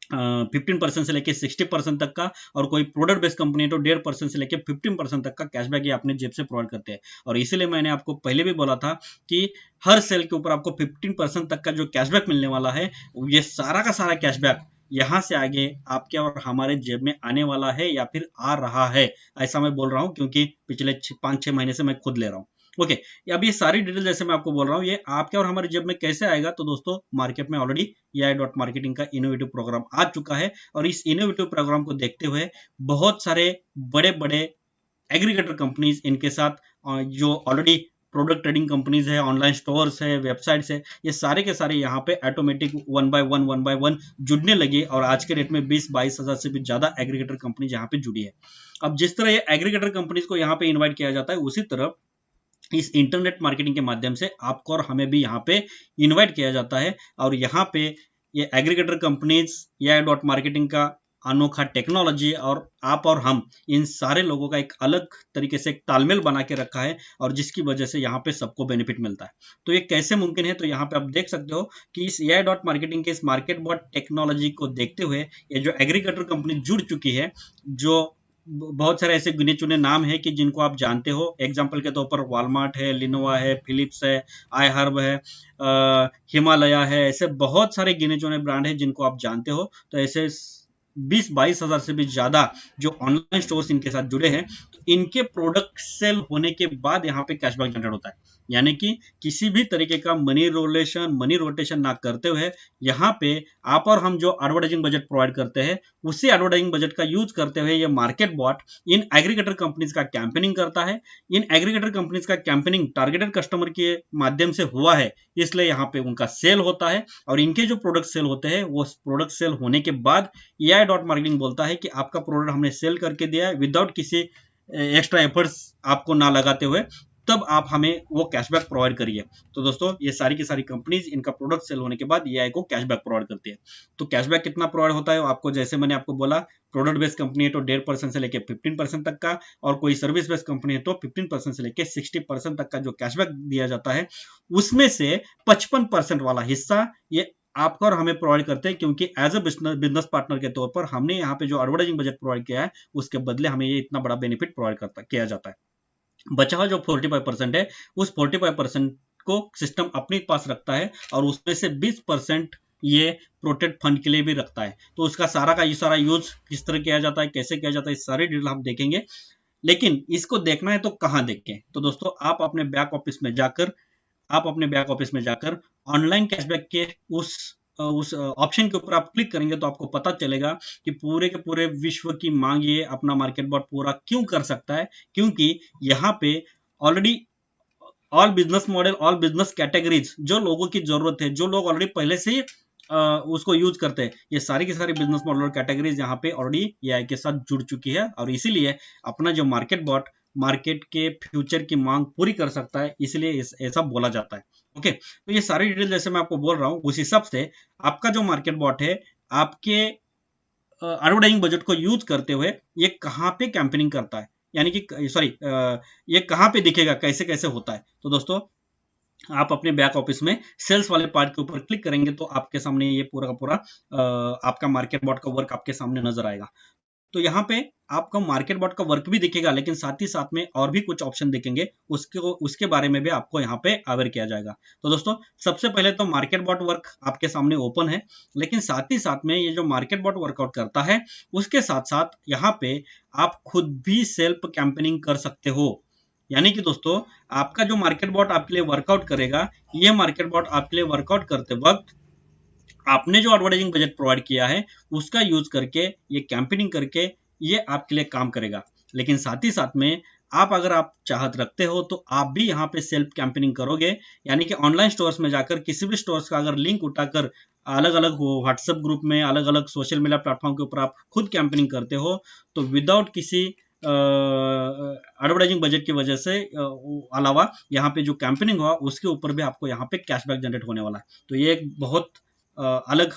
15% से लेके 60% तक का, और कोई प्रोडक्ट बेस्ड कंपनी है तो 1.5% से लेके 15% तक का कैशबैक ये अपने जेब से प्रोवाइड करते हैं। और इसीलिए मैंने आपको पहले भी बोला था कि हर सेल के ऊपर आपको 15% तक का जो कैशबैक मिलने वाला है, ये सारा का सारा कैशबैक यहाँ से आगे आपके और हमारे जेब में आने वाला है या फिर आ रहा है। ऐसा मैं बोल रहा हूँ क्योंकि पिछले 5-6 महीने से मैं खुद ले रहा हूँ। ओके, अब ये सारी डिटेल जैसे मैं आपको बोल रहा हूँ, ये आपके और हमारे जेब में कैसे आएगा, तो दोस्तों मार्केट में ऑलरेडी AI.marketing का इनोवेटिव प्रोग्राम आ चुका है, और इस इनोवेटिव प्रोग्राम को देखते हुए बहुत सारे बड़े बड़े एग्रीगेटर कंपनीज इनके साथ, जो ऑलरेडी प्रोडक्ट ट्रेडिंग कंपनीज है, ऑनलाइन स्टोर्स है, वेबसाइट्स है, ये सारे के सारे यहाँ पे ऑटोमेटिक वन बाय वन जुड़ने लगे, और आज के रेट में 20-22 हजार से भी ज्यादा एग्रीगेटर कंपनीज यहाँ पे जुड़ी है। अब जिस तरह ये एग्रीगेटर कंपनीज को यहाँ पे इन्वाइट किया जाता है, उसी तरह इस इंटरनेट मार्केटिंग के माध्यम से आपको और हमें भी यहाँ पे इनवाइट किया जाता है, और यहाँ पे ये एग्रीगेटर कंपनीज AI.marketing का अनोखा टेक्नोलॉजी और आप और हम इन सारे लोगों का एक अलग तरीके से एक तालमेल बना के रखा है, और जिसकी वजह से यहाँ पे सबको बेनिफिट मिलता है। तो ये कैसे मुमकिन है, तो यहाँ पे आप देख सकते हो कि इस AI.marketing के इस मार्केट बॉट टेक्नोलॉजी को देखते हुए ये जो एग्रीगेटर कंपनी जुड़ चुकी है, जो बहुत सारे ऐसे गिने चुने नाम है कि जिनको आप जानते हो, एग्जाम्पल के तौर पर वॉलमार्ट है, लिनोवा है, फिलिप्स है, iHerb है, हिमालया है, ऐसे बहुत सारे गिने चुने ब्रांड है जिनको आप जानते हो। तो ऐसे 20-22 हजार से भी ज्यादा जो ऑनलाइन स्टोर्स इनके साथ जुड़े हैं, तो इनके प्रोडक्ट सेल होने के बाद यहाँ पे कैशबैक जनरेट होता है। यानी कि किसी भी तरीके का मनी रोटेशन ना करते हुए यहाँ पे आप और हम जो एडवर्टाइजिंग बजट प्रोवाइड करते हैं, उसी एडवर्टाइजिंग बजट का यूज करते हुए ये market bought in aggregator companies का कैंपेनिंग करता है। इन एग्रीगेटर कंपनीज का कैंपेनिंग टारगेटेड कस्टमर के माध्यम से हुआ है, इसलिए यहाँ पे उनका सेल होता है, और इनके जो प्रोडक्ट सेल होते हैं, वो प्रोडक्ट सेल होने के बाद AI.marketing बोलता है कि आपका प्रोडक्ट हमने सेल करके दिया है विदाउट किसी एक्स्ट्रा एफर्ट्स आपको ना लगाते हुए, तब आप हमें वो कैशबैक प्रोवाइड करिए। तो दोस्तों ये सारी की सारी कंपनीज इनका प्रोडक्ट सेल होने के बाद AI को कैशबैक प्रोवाइड करती है। तो कैशबैक कितना प्रोवाइड होता है आपको, जैसे मैंने आपको बोला, प्रोडक्ट बेस्ड कंपनी है तो 1.5% से लेकर 15% तक का, और कोई सर्विस बेस्ड कंपनी है तो 15% से लेकर 60% तक का जो कैशबैक दिया जाता है, उसमें से 55% वाला हिस्सा ये आपको और हमें प्रोवाइड करते हैं, क्योंकि एज अ बिजनेस पार्टनर के तौर पर हमने यहाँ पे जो एडवर्टाइजिंग बजट प्रोवाइड किया है, उसके बदले हमें ये इतना बड़ा बेनिफिट प्रोवाइड किया जाता है। बचा हुआ जो 45% है, उस 45% को सिस्टम अपने पास रखता है, और उसमें से 20% ये प्रोटेक्ट फंड के लिए भी रखता है। तो उसका सारा का ये सारा यूज किस तरह किया जाता है, कैसे किया जाता है, इस सारी डिटेल हम देखेंगे। लेकिन इसको देखना है तो कहाँ देखें, तो दोस्तों आप अपने बैक ऑफिस में जाकर ऑनलाइन कैशबैक के उस ऑप्शन के ऊपर आप क्लिक करेंगे तो आपको पता चलेगा कि पूरे के पूरे विश्व की मांग ये अपना मार्केट बॉट पूरा क्यों कर सकता है, क्योंकि यहाँ पे already all business model, all business categories, जो लोगों की जरूरत है, जो लोग ऑलरेडी पहले से उसको यूज करते हैं, ये सारी की सारी बिजनेस मॉडल और कैटेगरीज यहाँ पे ऑलरेडी AI के साथ जुड़ चुकी है, और इसीलिए अपना जो मार्केट बॉट मार्केट के फ्यूचर की मांग पूरी कर सकता है, इसलिए ऐसा बोला जाता है। ओके, तो ये सारी डिटेल जैसे मैं आपको बोल रहा हूँ, उस हिसाब से आपका जो मार्केट बॉट है, आपके एडवर्टाइजिंग बजट को यूज करते हुए ये कहाँ पे कैंपेनिंग करता है, यानी कि सॉरी, ये कहाँ पे दिखेगा, कैसे कैसे होता है। तो दोस्तों आप अपने बैक ऑफिस में सेल्स वाले पार्ट के ऊपर क्लिक करेंगे तो आपके सामने ये पूरा का पूरा आपका मार्केट बॉट का वर्क आपके सामने नजर आएगा। तो यहाँ पे आपका मार्केट बॉट का वर्क भी दिखेगा, लेकिन साथ ही साथ में और भी कुछ ऑप्शन दिखेंगे, उसके बारे में भी आपको यहाँ पे अवेयर किया जाएगा। तो दोस्तों सबसे पहले तो मार्केट बॉट वर्क आपके सामने ओपन है, लेकिन साथ ही साथ में ये जो मार्केट बॉट वर्कआउट करता है, उसके साथ साथ यहाँ पे आप खुद भी सेल्फ कैंपेनिंग कर सकते हो। यानी कि दोस्तों आपका जो मार्केट बॉट आपके लिए वर्कआउट करेगा, ये मार्केट बॉट आपके लिए वर्कआउट करते वक्त आपने जो एडवर्टाइजिंग बजट प्रोवाइड किया है, उसका यूज करके, ये कैंपेनिंग करके ये आपके लिए काम करेगा। लेकिन साथ ही साथ में अगर आप चाहत रखते हो तो आप भी यहाँ पे सेल्फ कैंपेनिंग करोगे, यानी कि ऑनलाइन स्टोर्स में जाकर किसी भी स्टोर्स का अगर लिंक उठाकर अलग अलग व्हाट्सएप ग्रुप में, अलग अलग सोशल मीडिया प्लेटफॉर्म के ऊपर आप खुद कैंपेनिंग करते हो, तो विदाउट किसी एडवर्टाइजिंग बजट की वजह से अलावा यहाँ पे जो कैंपेनिंग हुआ उसके ऊपर भी आपको यहाँ पे कैशबैक जनरेट होने वाला है। तो ये एक बहुत अलग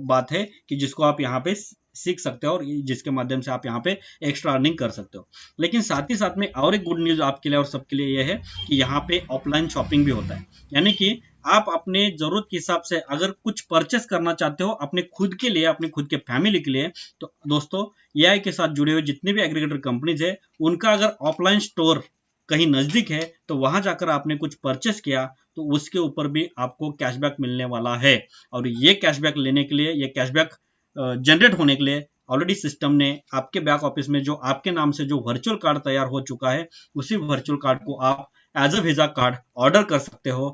बात है कि जिसको आप यहाँ पे सीख सकते हो, और जिसके माध्यम से आप यहाँ पे एक्स्ट्रा अर्निंग कर सकते हो। लेकिन साथ ही साथ में और एक गुड न्यूज आपके लिए और सबके लिए यह है कि यहाँ पे ऑफलाइन शॉपिंग भी होता है, यानी कि आप अपने जरूरत के हिसाब से अगर कुछ परचेस करना चाहते हो अपने खुद के लिए, अपने खुद के फैमिली के लिए, तो दोस्तों एआई के साथ जुड़े हुए जितने भी एग्रीगेटर कंपनीज है उनका अगर ऑफलाइन स्टोर कहीं नजदीक है तो वहां जाकर आपने कुछ परचेस किया तो उसके ऊपर भी आपको कैशबैक मिलने वाला है। और ये कैशबैक लेने के लिए, ये कैशबैक जनरेट होने के लिए ऑलरेडी सिस्टम ने आपके बैक ऑफिस में जो आपके नाम से जो वर्चुअल कार्ड तैयार हो चुका है, उसी वर्चुअल कार्ड को आप as a visa card order कर सकते हो।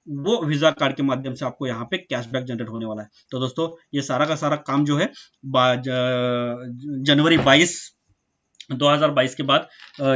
वो वीजा कार्ड के माध्यम से आपको यहाँ पे कैशबैक जनरेट होने वाला है। तो दोस्तों ये सारा का सारा काम जो है जनवरी 22 2022 के बाद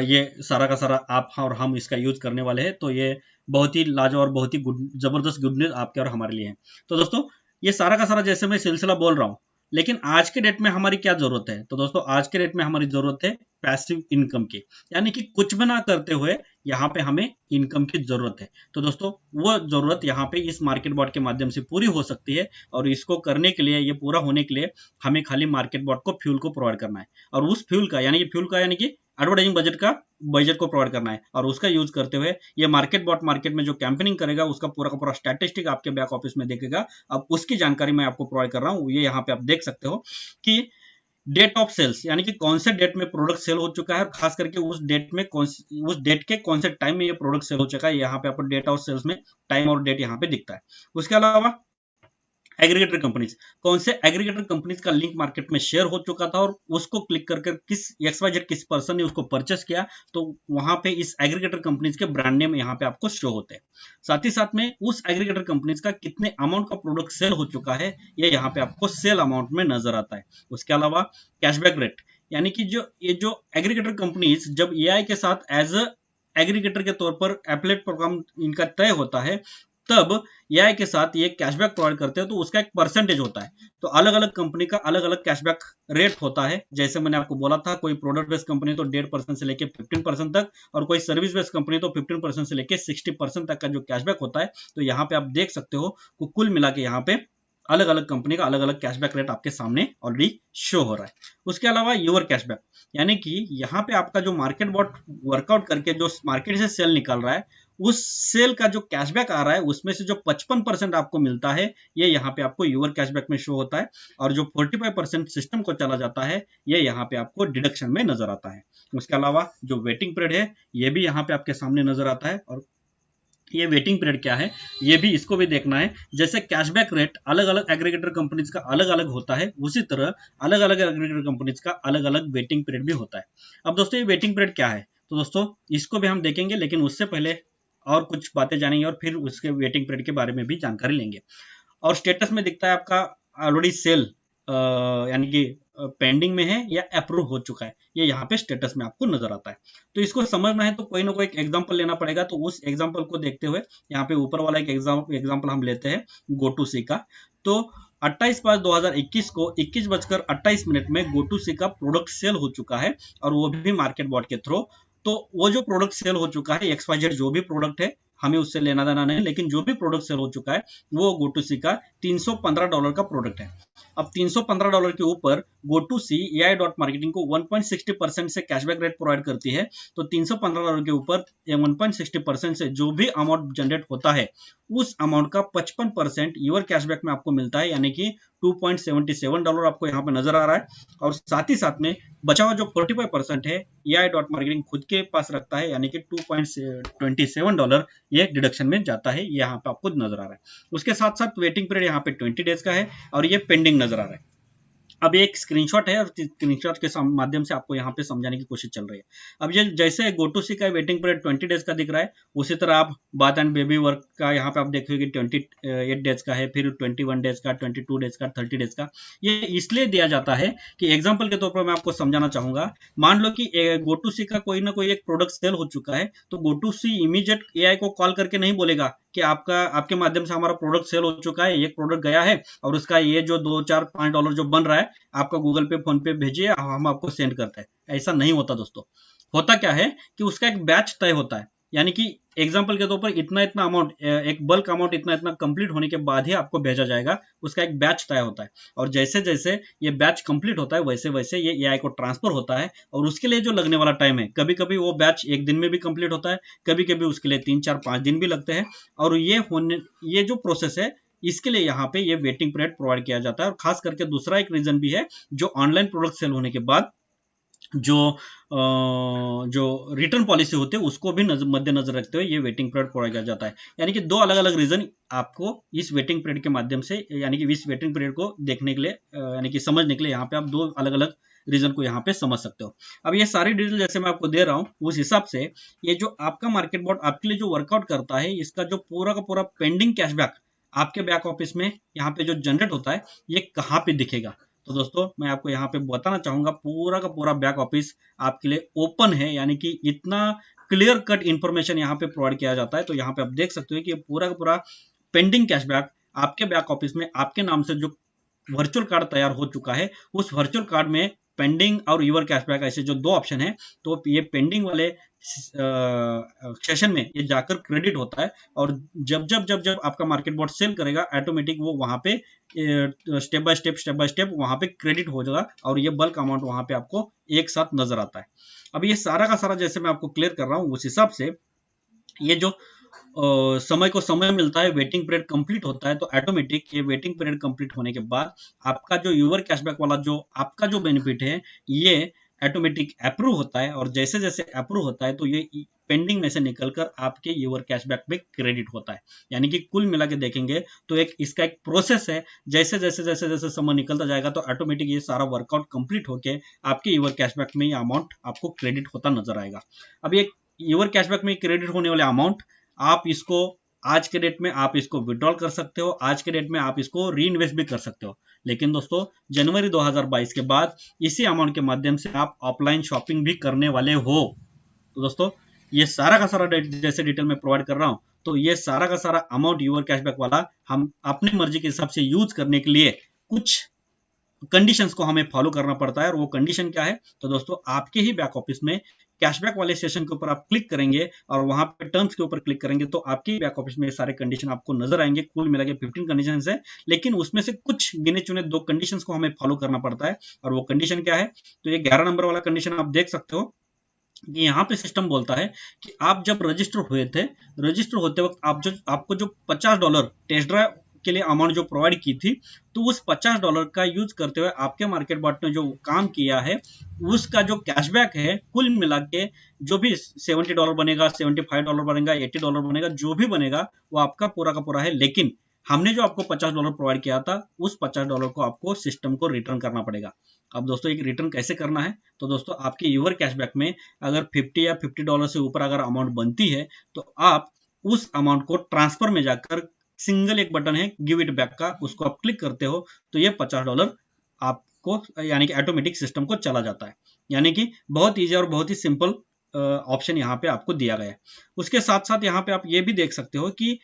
ये सारा का सारा आप और हम इसका यूज करने वाले हैं। तो ये बहुत ही लाजवाब और बहुत ही जबरदस्त गुड न्यूज आपके और हमारे लिए है। तो दोस्तों ये सारा का सारा जैसे मैं सिलसिला बोल रहा हूँ, लेकिन आज के डेट में हमारी क्या जरूरत है? तो दोस्तों आज के डेट में हमारी जरूरत है पैसिव इनकम की, यानी कि कुछ भी ना करते हुए यहाँ पे हमें इनकम की जरूरत है। तो दोस्तों वो जरूरत यहाँ पे इस मार्केट बॉट के माध्यम से पूरी हो सकती है। और इसको करने के लिए, ये पूरा होने के लिए हमें खाली मार्केट बॉट को फ्यूल को प्रोवाइड करना है, और उस फ्यूल का यानी कि एडवर्टाइजिंग बजट को प्रोवाइड करना है। और उसका यूज करते हुए ये मार्केट बॉट मार्केट में जो कैंपेनिंग करेगा उसका पूरा का पूरा स्टैटिस्टिक आपके बैक ऑफिस में देखेगा। अब उसकी जानकारी मैं आपको प्रोवाइड कर रहा हूँ। ये यहाँ पे आप देख सकते हो कि डेट ऑफ सेल्स, यानी कि कौन से डेट में प्रोडक्ट सेल हो चुका है, और खास करके उस डेट के कौन से टाइम में ये प्रोडक्ट सेल हो चुका है। यहाँ पे आपको डेट ऑफ सेल्स में टाइम और डेट यहाँ पे दिखता है। उसके अलावा एग्रीगेटर कंपनीज, कौन से एग्रीगेटर कंपनीज का लिंक मार्केट में शेयर हो चुका था और उसको क्लिक करके किस पर्सन ने उसको परचेस किया, तो वहां पे इस एग्रीगेटर कंपनीज के ब्रांड नेम यहाँ पे आपको शो होते हैं। साथ ही साथ में उस एग्रीगेटर कंपनीज का कितने अमाउंट का प्रोडक्ट सेल हो चुका है, ये यहाँ पे आपको सेल अमाउंट में नजर आता है। उसके अलावा कैशबैक रेट, यानी कि जो एग्रीगेटर कंपनीज जब एआई के साथ एज अ एग्रीगेटर के तौर पर एफिलिएट प्रोग्राम इनका तय होता है, तब एआई के साथ ये कैशबैक प्रोवाइड करते हैं, तो उसका एक परसेंटेज होता है। तो अलग अलग कंपनी का अलग अलग कैशबैक रेट होता है। जैसे मैंने आपको बोला था, कोई प्रोडक्ट बेस्ड कंपनी तो 1.5% से लेकर 15% तक, और कोई सर्विस बेस्ड कंपनी तो 15% से लेकर 60% तक का जो कैशबैक होता है। तो यहाँ पे आप देख सकते हो कुल मिला के यहाँ पे अलग अलग कंपनी का अलग अलग कैशबैक रेट आपके सामने ऑलरेडी शो हो रहा है। उसके अलावा यूर कैशबैक, यानी कि यहाँ पे आपका जो मार्केट बॉट वर्कआउट करके जो मार्केट से सेल निकल रहा है, उस सेल का जो कैशबैक आ रहा है उसमें से जो 55% आपको मिलता है, ये यहाँ पे आपको यूर कैशबैक में शो होता है। और जो 45% सिस्टम को चला जाता है, ये यहाँ पे आपको डिडक्शन में नजर आता है। उसके अलावा जो वेटिंग पीरियड है, ये भी यहाँ पे आपके सामने नजर आता है। और ये वेटिंग पीरियड क्या है, ये भी इसको भी देखना है। जैसे कैशबैक रेट अलग अलग एग्रीगेटर कंपनीज का अलग अलग होता है, उसी तरह अलग अलग एग्रीगेटर कंपनीज का अलग अलग वेटिंग पीरियड भी होता है। अब दोस्तों ये वेटिंग पीरियड क्या है, तो दोस्तों इसको भी हम देखेंगे, लेकिन उससे पहले और कुछ बातें जानेंगे और फिर उसके वेटिंग पीरियड के बारे में भी जानकारी लेंगे। और स्टेटस में दिखता है आपका ऑलरेडी सेल, यानी कि पेंडिंग में है या अप्रूव हो चुका है, ये यहाँ पे स्टेटस में आपको नजर आता है। तो इसको समझना है तो कोई ना कोई एक एग्जांपल लेना पड़ेगा। तो उस एग्जांपल को देखते हुए यहाँ पे ऊपर वाला एक एग्जांपल हम लेते हैं GoToC का। तो 28/5/2021 को 21:28 में GoToC का प्रोडक्ट सेल हो चुका है, और वो भी मार्केट बॉट के थ्रू। तो वो जो प्रोडक्ट सेल हो चुका है, XYZ जो भी प्रोडक्ट है, हमें उससे लेना देना नहीं, लेकिन जो भी प्रोडक्ट सेल हो चुका है वो GoToC का $315 का प्रोडक्ट है। अब $315 के ऊपर GoToC AI.marketing को 1.60% से कैशबैक रेट प्रोवाइड करती है। तो $315 के ऊपर 1.60% से जो भी अमाउंट जनरेट होता है, उस अमाउंट का 55% यूर कैशबैक में आपको मिलता है, यानी कि $2.77 आपको यहाँ पे नजर आ रहा है। और साथ ही साथ में बचा हुआ जो 45% है, AI.marketing खुद के पास रखता है, यानी कि $2.27 ये डिडक्शन में जाता है, यहाँ पे आपको नजर आ रहा है। उसके साथ साथ वेटिंग पीरियड यहाँ पे 20 डेज का है, और ये पेंडिंग नजर आ रहा है। अब ये एक स्क्रीनशॉट है, और स्क्रीनशॉट के माध्यम से आपको यहाँ पे समझाने की कोशिश चल रही है। अब ये जैसे GoToC का वेटिंग पीरियड 20 डेज का दिख रहा है, उसी तरह आप बाथ एंड बेबी वर्क का यहाँ पे आप देखोगे 28 डेज का है, फिर 21 डेज का, 22 डेज का, 30 डेज का। ये इसलिए दिया जाता है कि एग्जाम्पल के तौर पर मैं आपको समझाना चाहूंगा। मान लो कि GoToC का कोई ना कोई एक प्रोडक्ट सेल हो चुका है, तो GoToC इमीडिएट AI को कॉल करके नहीं बोलेगा कि आपके माध्यम से हमारा प्रोडक्ट सेल हो चुका है, एक प्रोडक्ट गया है, और उसका ये जो $2-4-5 जो बन रहा है, आपका गूगल पे फोन पे भेजिए, हम आपको सेंड करते हैं। ऐसा नहीं होता दोस्तों। होता क्या है कि उसका एक बैच तय होता है, यानी कि एग्जाम्पल के तौर पर इतना इतना अमाउंट, एक बल्क अमाउंट इतना इतना कंप्लीट होने के बाद ही आपको भेजा जाएगा, उसका एक बैच तय होता है। और जैसे जैसे ये बैच कंप्लीट होता है वैसे वैसे ये एआई को ट्रांसफर होता है, और उसके लिए जो लगने वाला टाइम है, कभी कभी वो बैच एक दिन में भी कंप्लीट होता है, कभी कभी उसके लिए 3 4 5 दिन भी लगते हैं। और ये जो प्रोसेस है, इसके लिए यहाँ पे ये वेटिंग पीरियड प्रोवाइड किया जाता है। और खास करके दूसरा एक रीजन भी है, जो ऑनलाइन प्रोडक्ट सेल होने के बाद जो जो रिटर्न पॉलिसी होती है उसको भी मद्देनजर रखते हुए ये वेटिंग पीरियड प्रोवाइड किया जाता है। यानी कि 2 अलग अलग रीजन आपको इस वेटिंग पीरियड के माध्यम से, यानी कि इस वेटिंग पीरियड को देखने के लिए, यानी कि समझने के लिए यहाँ पे आप 2 अलग अलग रीजन को यहाँ पे समझ सकते हो। अब ये सारी डिटेल जैसे मैं आपको दे रहा हूँ, उस हिसाब से ये जो आपका मार्केट बॉट आपके लिए जो वर्कआउट करता है, इसका जो पूरा का पूरा पेंडिंग कैशबैक आपके बैक ऑफिस में यहाँ पे जो जनरेट होता है, ये कहाँ पे दिखेगा। तो दोस्तों मैं आपको यहाँ पे बताना चाहूंगा, पूरा का पूरा बैक ऑफिस आपके लिए ओपन है, यानी कि इतना क्लियर कट इंफॉर्मेशन यहाँ पे प्रोवाइड किया जाता है। तो यहाँ पे आप देख सकते हो कि पूरा का पूरा पेंडिंग कैशबैक आपके बैक ऑफिस में आपके नाम से जो वर्चुअल कार्ड तैयार हो चुका है, उस वर्चुअल कार्ड में पेंडिंग और यूर कैशबैक ऐसे जो 2 ऑप्शन है, तो ये पेंडिंग वाले सेशन में ये जाकर क्रेडिट होता है। और जब जब जब जब आपका मार्केट बॉट सेल करेगा, ऑटोमेटिक वो वहां पे स्टेप बाय स्टेप वहां पे क्रेडिट हो जाएगा, और ये बल्क अमाउंट वहां पे आपको एक साथ नजर आता है। अब ये सारा का सारा जैसे मैं आपको क्लियर कर रहा हूँ, उस हिसाब से ये जो समय को समय मिलता है, वेटिंग पीरियड कंप्लीट होता है, तो ऑटोमेटिक ये वेटिंग पीरियड कंप्लीट होने के बाद आपका जो यूवर कैशबैक वाला जो आपका जो बेनिफिट है, ये ऑटोमेटिक अप्रूव होता है। और जैसे जैसे अप्रूव होता है, तो ये पेंडिंग में से निकलकर आपके यूवर कैशबैक में क्रेडिट होता है। यानी कि कुल मिला के देखेंगे तो इसका एक प्रोसेस है, जैसे जैसे जैसे जैसे समय निकलता जाएगा, तो ऑटोमेटिक ये सारा वर्कआउट कंप्लीट होके आपके यूवर कैशबैक में ये अमाउंट आपको क्रेडिट होता नजर आएगा। अब ये यूवर कैशबैक में क्रेडिट होने वाले अमाउंट, आप इसको आज के डेट में आप इसको विड्रॉल कर सकते हो, आज के डेट में आप इसको री इन्वेस्ट भी कर सकते हो। लेकिन दोस्तों जनवरी 2022 के बाद इसी अमाउंट के माध्यम से आप ऑफलाइन शॉपिंग भी करने वाले हो। तो दोस्तों ये सारा का सारा जैसे डिटेल में प्रोवाइड कर रहा हूं, तो ये सारा का सारा अमाउंट यूर कैशबैक वाला हम अपनी मर्जी के हिसाब से यूज करने के लिए कुछ कंडीशंस को हमें फॉलो करना पड़ता है। और वो कंडीशन क्या है, तो दोस्तों आपके ही बैक ऑफिस में कैशबैक वाले सेशन के ऊपर आप क्लिक करेंगे और वहां पे टर्म्स के ऊपर क्लिक करेंगे, तो आपके बैक ऑफिस में सारे कंडीशन आपको नजर आएंगे। कुल मिला के 15 कंडीशन है, लेकिन उसमें से कुछ गिने चुने 2 कंडीशंस को हमें फॉलो करना पड़ता है। और वो कंडीशन क्या है, तो ये 11 नंबर वाला कंडीशन आप देख सकते हो कि यहाँ पे सिस्टम बोलता है कि आप जब रजिस्टर हुए थे, रजिस्टर होते वक्त आपको जो $50 टेस्ट ड्राइव के लिए अमाउंट जो प्रोवाइड की थी, तो उस $50 का यूज करते हुए आपके मार्केट बॉट ने जो काम किया है, उसका जो कैशबैक है, कुल मिला के जो भी $70 बनेगा, $75 बनेगा, $80 बनेगा, जो भी बनेगा वो आपका पूरा का पूरा है। लेकिन हमने जो आपको $50 प्रोवाइड किया था, उस $50 को आपको सिस्टम को रिटर्न करना पड़ेगा। अब दोस्तों एक रिटर्न कैसे करना है, तो दोस्तों आपके यूवर कैशबैक में अगर 50 या $50 से ऊपर अगर अमाउंट बनती है, तो आप उस अमाउंट को ट्रांसफर में जाकर सिंगल एक बटन है गिव इट बैक का, उसको आप क्लिक करते हो, तो ये $50 आपको यानी कि ऑटोमेटिक सिस्टम को चला जाता है। यानी कि बहुत ईजी और बहुत ही सिंपल ऑप्शन यहाँ पे आपको दिया गया है। उसके साथ साथ यहाँ पे आप ये भी देख सकते हो कि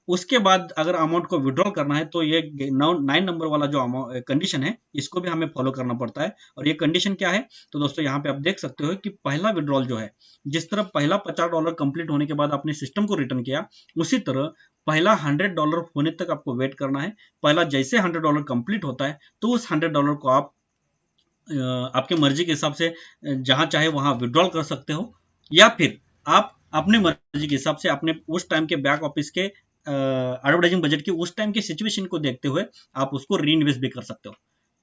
उसके बाद अगर अमाउंट को विड्रॉल करना है, तो ये 9 नंबर वाला जो कंडीशन है, इसको भी हमें फॉलो करना पड़ता है। और ये कंडीशन क्या है, तो दोस्तों यहाँ पे आप देख सकते हो कि पहला विड्रॉल जो है, जिस तरह पहला $50 कंप्लीट होने के बाद आपने सिस्टम को रिटर्न किया, उसी तरह पहला $100 होने तक आपको वेट करना है। पहला जैसे $100 कंप्लीट होता है, तो उस $100 को आप आपके मर्जी के हिसाब से जहां चाहे वहां विड्रॉल कर सकते हो, या फिर आप अपने मर्जी के हिसाब से अपने उस टाइम के बैक ऑफिस के एडवर्टाइजिंग बजट की उस टाइम की सिचुएशन को देखते हुए आप उसको री इन्वेस्ट भी कर सकते हो।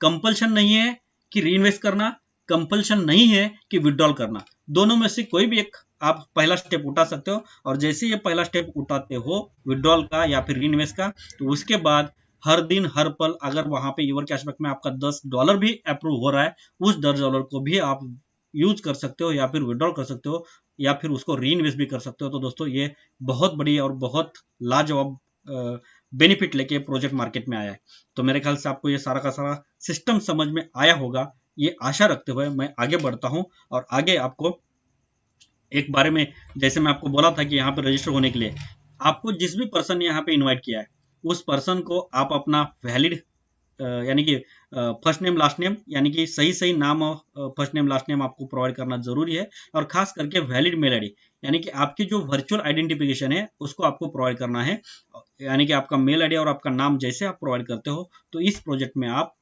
कंपल्शन नहीं है कि री इन्वेस्ट करना, कंपल्शन नहीं है कि विड्रॉल करना, दोनों में से कोई भी एक आप पहला स्टेप उठा सकते हो। और जैसे ये पहला स्टेप उठाते हो विड्रॉल का या फिर री इन्वेस्ट का, तो उसके बाद हर दिन हर पल अगर वहां पे यूर कैशबैक में आपका $10 भी अप्रूव हो रहा है, उस $10 को भी आप यूज कर सकते हो, या फिर विड्रॉल कर सकते हो, या फिर उसको री इन्वेस्ट भी कर सकते हो। तो दोस्तों ये बहुत बड़ी और बहुत लाजवाब बेनिफिट लेके प्रोजेक्ट मार्केट में आया है। तो मेरे ख्याल से आपको ये सारा का सारा सिस्टम समझ में आया होगा, ये आशा रखते हुए मैं आगे बढ़ता हूं। और आगे आपको एक बारे में, जैसे मैं आपको बोला था कि यहाँ पे रजिस्टर होने के लिए आपको जिस भी पर्सन ने यहाँ पे इन्वाइट किया है, उस पर्सन को आप अपना वैलिड यानी कि फर्स्ट नेम लास्ट नेम, यानी कि सही सही नाम और फर्स्ट नेम लास्ट नेम आपको प्रोवाइड करना जरूरी है। और खास करके वैलिड मेल आईडी, यानी कि आपकी जो वर्चुअल आइडेंटिफिकेशन है उसको आपको प्रोवाइड करना है, यानी कि आपका मेल आईडी और आपका नाम जैसे आप प्रोवाइड करते हो, तो इस प्रोजेक्ट में आप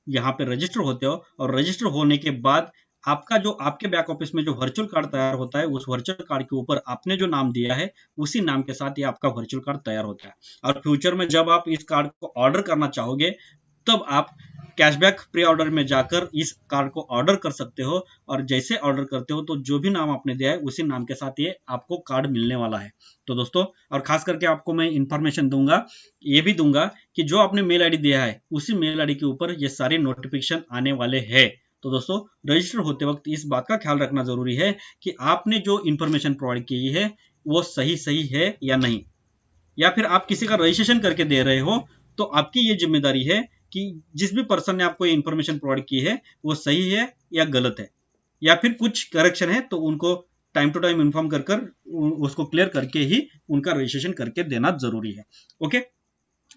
यहाँ पे रजिस्टर होते हो, और रजिस्टर होने के बाद आपका जो आपके बैक ऑफिस में जो वर्चुअल कार्ड तैयार होता है, उस वर्चुअल कार्ड के ऊपर आपने जो नाम दिया है उसी नाम के साथ ये आपका वर्चुअल कार्ड तैयार होता है। और फ्यूचर में जब आप इस कार्ड को ऑर्डर करना चाहोगे, तब आप कैशबैक प्री ऑर्डर में जाकर इस कार्ड को ऑर्डर कर सकते हो, और जैसे ऑर्डर करते हो तो जो भी नाम आपने दिया है उसी नाम के साथ ये आपको कार्ड मिलने वाला है। तो दोस्तों, और खास करके आपको मैं इंफॉर्मेशन दूंगा, ये भी दूंगा कि जो आपने मेल आईडी दिया है उसी मेल आईडी के ऊपर ये सारे नोटिफिकेशन आने वाले हैं। तो दोस्तों, रजिस्टर होते वक्त इस बात का ख्याल रखना जरूरी है कि आपने जो इंफॉर्मेशन प्रोवाइड की है वो सही सही है या नहीं, या फिर आप किसी का रजिस्ट्रेशन करके दे रहे हो तो आपकी ये जिम्मेदारी है कि जिस भी पर्सन ने आपको ये इंफॉर्मेशन प्रोवाइड की है वो सही है या गलत है, या फिर कुछ करेक्शन है तो उनको टाइम टू टाइम इन्फॉर्म कर कर उसको क्लियर करके ही उनका रजिस्ट्रेशन करके देना जरूरी है। ओके,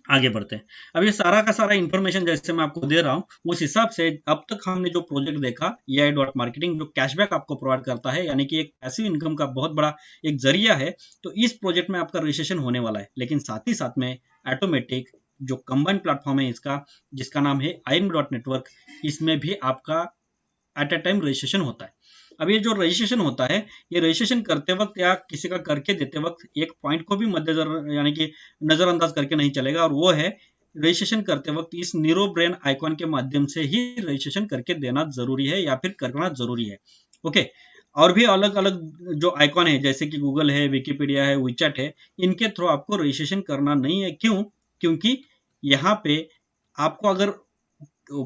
आगे बढ़ते हैं। अब ये सारा का सारा इंफॉर्मेशन जैसे मैं आपको दे रहा हूं उस हिसाब से अब तक हमने जो प्रोजेक्ट देखा AI.marketing जो कैशबैक आपको प्रोवाइड करता है, यानी कि एक पैसिव इनकम का बहुत बड़ा एक जरिया है, तो इस प्रोजेक्ट में आपका रजिस्ट्रेशन होने वाला है। लेकिन साथ ही साथ में ऑटोमेटिक जो कंबाइंड प्लेटफॉर्म है इसका, जिसका नाम है INB.network, इसमें भी आपका एट ए टाइम रजिस्ट्रेशन होता है। अब ये जो रजिस्ट्रेशन होता है, ये रजिस्ट्रेशन करते वक्त या किसी का करके देते वक्त एक पॉइंट को भी मद्देनजर यानी कि नजरअंदाज करके नहीं चलेगा, और वो है रजिस्ट्रेशन करते वक्त इस नीरो ब्रेन आइकॉन के माध्यम से ही रजिस्ट्रेशन करके देना जरूरी है या फिर करना जरूरी है। ओके, और भी अलग अलग जो आइकॉन है जैसे कि गूगल है, विकीपीडिया है, वीचैट है, इनके थ्रू आपको रजिस्ट्रेशन करना नहीं है। क्यों? क्योंकि यहाँ पे आपको अगर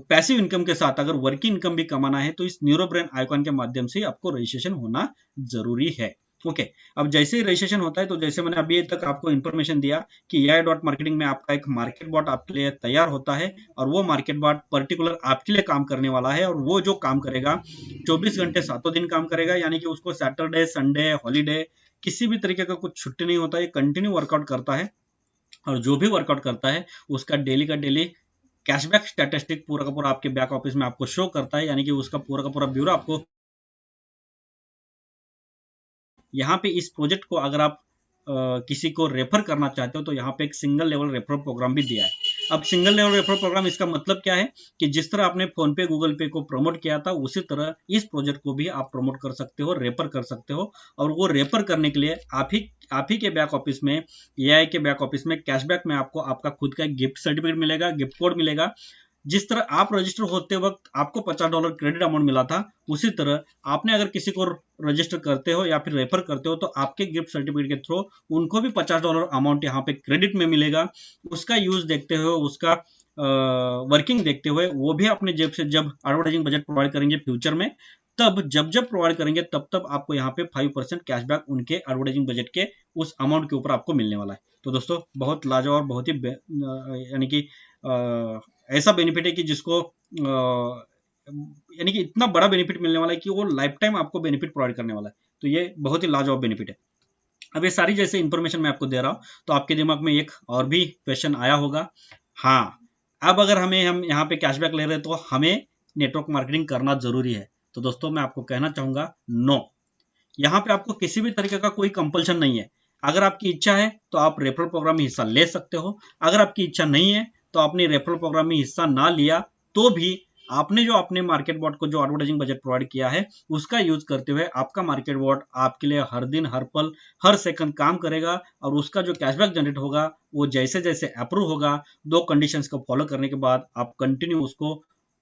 पैसिव इनकम के साथ अगर वर्किंग इनकम भी कमाना है तो इस न्यूरो ब्रेन आइकॉन के माध्यम से आपको रजिस्ट्रेशन होना जरूरी है। ओके, अब जैसे ही रजिस्ट्रेशन होता है, तो जैसे मैंने अभी तक आपको इंफॉर्मेशन दिया कि AI.marketing में आपका एक मार्केट बॉट आपके लिए तैयार होता है, और वो मार्केट बॉट पर्टिकुलर आपके लिए काम करने वाला है, और वो जो काम करेगा 24 घंटे 7 दिन काम करेगा, यानी कि उसको सैटरडे, संडे, हॉलीडे किसी भी तरीके का कुछ छुट्टी नहीं होता है, कंटिन्यू वर्कआउट करता है, और जो भी वर्कआउट करता है उसका डेली का डेली कैशबैक स्टैटिस्टिक पूरा का पूरा आपके बैक ऑफिस में आपको शो करता है, यानी कि उसका पूरा का पूरा ब्यूरो आपको यहाँ पे इस प्रोजेक्ट को अगर आप किसी को रेफर करना चाहते हो तो यहाँ पे एक सिंगल लेवल रेफरल प्रोग्राम भी दिया है। अब सिंगल लेवल रेफरल प्रोग्राम इसका मतलब क्या है कि जिस तरह आपने फोन पे, गूगल पे को प्रमोट किया था, उसी तरह इस प्रोजेक्ट को भी आप प्रमोट कर सकते हो, रेफर कर सकते हो, और वो रेफर करने के लिए आप ही के बैक ऑफिस में, AI के बैक ऑफिस में कैशबैक में आपको आपका खुद का एक गिफ्ट सर्टिफिकेट मिलेगा, गिफ्ट कोड मिलेगा। जिस तरह आप रजिस्टर होते वक्त आपको $50 क्रेडिट अमाउंट मिला था, उसी तरह आपने अगर किसी को रजिस्टर करते हो या फिर रेफर करते हो तो आपके गिफ्ट सर्टिफिकेट के थ्रू उनको भी $50 अमाउंट यहाँ पे क्रेडिट में मिलेगा। उसका यूज देखते हुए, उसका वर्किंग देखते हुए वो भी अपने जेब से जब एडवर्टाइजिंग बजट प्रोवाइड करेंगे फ्यूचर में, तब जब प्रोवाइड करेंगे तब आपको यहाँ पे 5% कैशबैक उनके एडवर्टाइजिंग बजट के उस अमाउंट के ऊपर आपको मिलने वाला है। तो दोस्तों, बहुत लाजवाब, बहुत ही यानी कि ऐसा बेनिफिट है कि जिसको यानी कि इतना बड़ा बेनिफिट मिलने वाला है कि वो लाइफ टाइम आपको बेनिफिट प्रोवाइड करने वाला है। तो ये बहुत ही लाजवाब बेनिफिट है। अब ये सारी जैसे इंफॉर्मेशन मैं आपको दे रहा हूँ, तो आपके दिमाग में एक और भी क्वेश्चन आया होगा, हाँ, अब अगर हम यहाँ पे कैशबैक ले रहे हैं तो हमें नेटवर्क मार्केटिंग करना जरूरी है। तो दोस्तों, मैं आपको कहना चाहूंगा, नो, यहाँ पे आपको किसी भी तरीके का कोई कंपल्शन नहीं है। अगर आपकी इच्छा है तो आप रेफरल प्रोग्राम में हिस्सा ले सकते हो, अगर आपकी इच्छा नहीं है तो आपने रेफरल प्रोग्राम में हिस्सा ना लिया तो भी आपने जो अपने मार्केट बॉट को जो एडवर्टाइजिंग बजट प्रोवाइड किया है उसका यूज करते हुए आपका मार्केट बॉट आपके लिए हर दिन, हर पल, हर सेकंड काम करेगा, और उसका जो कैशबैक जनरेट होगा वो जैसे जैसे अप्रूव होगा, 2 कंडीशंस को फॉलो करने के बाद आप कंटिन्यू उसको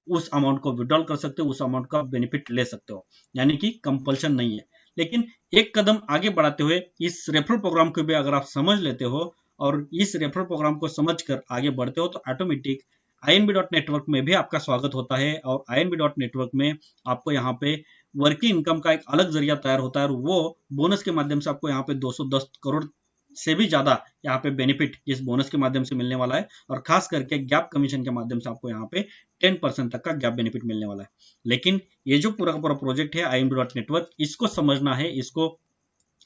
उस अमाउंट को विड्रॉल कर सकते हो, उस अमाउंट का बेनिफिट ले सकते हो, यानी कि कंपल्शन नहीं है। लेकिन एक कदम आगे बढ़ाते हुए इस रेफरल प्रोग्राम को भी अगर आप समझ लेते हो और इस रेफरल प्रोग्राम को समझकर आगे बढ़ते हो तो ऑटोमेटिक INB.network में भी आपका स्वागत होता है, और INB.network में आपको यहाँ पे वर्किंग इनकम का एक अलग जरिया तैयार होता है, और वो बोनस के माध्यम से आपको यहाँ पे 210 करोड़ से भी ज्यादा यहाँ पे बेनिफिट इस बोनस के माध्यम से मिलने वाला है, और खास करके गैप कमीशन के माध्यम से आपको यहाँ पे 10% तक का गैप बेनिफिट मिलने वाला है। लेकिन ये जो पूरा का पूरा प्रोजेक्ट है INB.network, इसको समझना है, इसको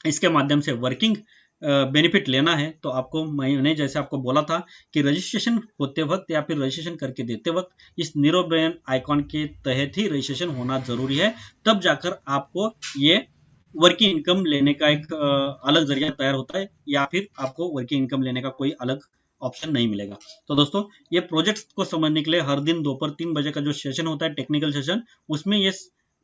इसके माध्यम से वर्किंग बेनिफिट लेना है, तो आपको मैंने जैसे आपको बोला था कि रजिस्ट्रेशन होते वक्त या फिर रजिस्ट्रेशन करके देते वक्त इस नीरो ब्रेन आइकॉन के तहत ही रजिस्ट्रेशन होना जरूरी है, तब जाकर आपको ये वर्किंग इनकम लेने का एक अलग जरिया तैयार होता है, या फिर आपको वर्किंग इनकम लेने का कोई अलग ऑप्शन नहीं मिलेगा। तो दोस्तों, ये प्रोजेक्ट को समझने के लिए हर दिन दोपहर 3 बजे का जो सेशन होता है, टेक्निकल सेशन, उसमें ये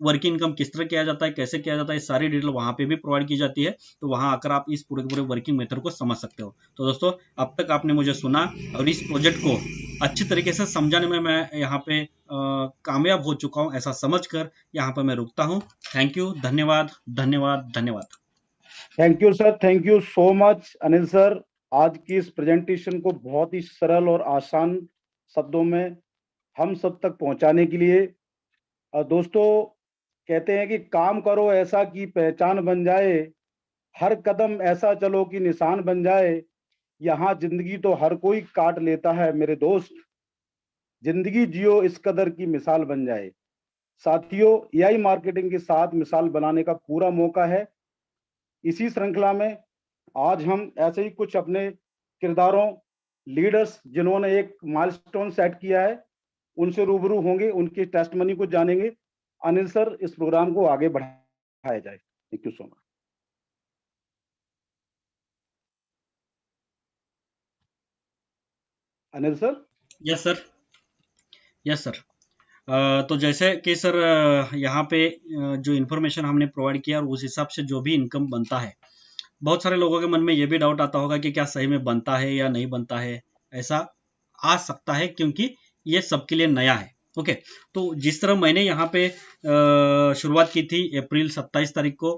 वर्किंग इनकम किस तरह किया जाता है, कैसे किया जाता है, सारी डिटेल वहां पे भी प्रोवाइड की जाती है। तो वहां आकर आप इस पूरे पूरे वर्किंग मेथड को समझ सकते हो। तो दोस्तों, अब तक आपने मुझे सुना और इस प्रोजेक्ट को अच्छी तरीके से समझाने में मैं यहाँ पे कामयाब हो चुका हूँ, ऐसा समझकर यहाँ पर मैं रुकता हूँ। थैंक यू, धन्यवाद धन्यवाद धन्यवाद। Thank you sir, thank you so much Anil sir, आज की इस प्रेजेंटेशन को बहुत ही सरल और आसान शब्दों में हम सब तक पहुंचाने के लिए। दोस्तों, कहते हैं कि काम करो ऐसा कि पहचान बन जाए, हर कदम ऐसा चलो कि निशान बन जाए, यहाँ जिंदगी तो हर कोई काट लेता है मेरे दोस्त, जिंदगी जियो इस कदर की मिसाल बन जाए। साथियों, एआई मार्केटिंग के साथ मिसाल बनाने का पूरा मौका है। इसी श्रृंखला में आज हम ऐसे ही कुछ अपने किरदारों, लीडर्स जिन्होंने एक माइलस्टोन सेट किया है, उनसे रूबरू होंगे, उनकी टेस्टमनी को जानेंगे। अनिल सर, इस प्रोग्राम को आगे बढ़ाया जाए। Thank you so much. Anil sir. Yes sir, yes sir. तो जैसे कि सर यहाँ पे जो इन्फॉर्मेशन हमने प्रोवाइड किया और उस हिसाब से जो भी इनकम बनता है, बहुत सारे लोगों के मन में ये भी डाउट आता होगा कि क्या सही में बनता है या नहीं बनता है। ऐसा आ सकता है क्योंकि ये सबके लिए नया है। ओके, तो जिस तरह मैंने यहाँ पे शुरुआत की थी अप्रैल 27 तारीख को,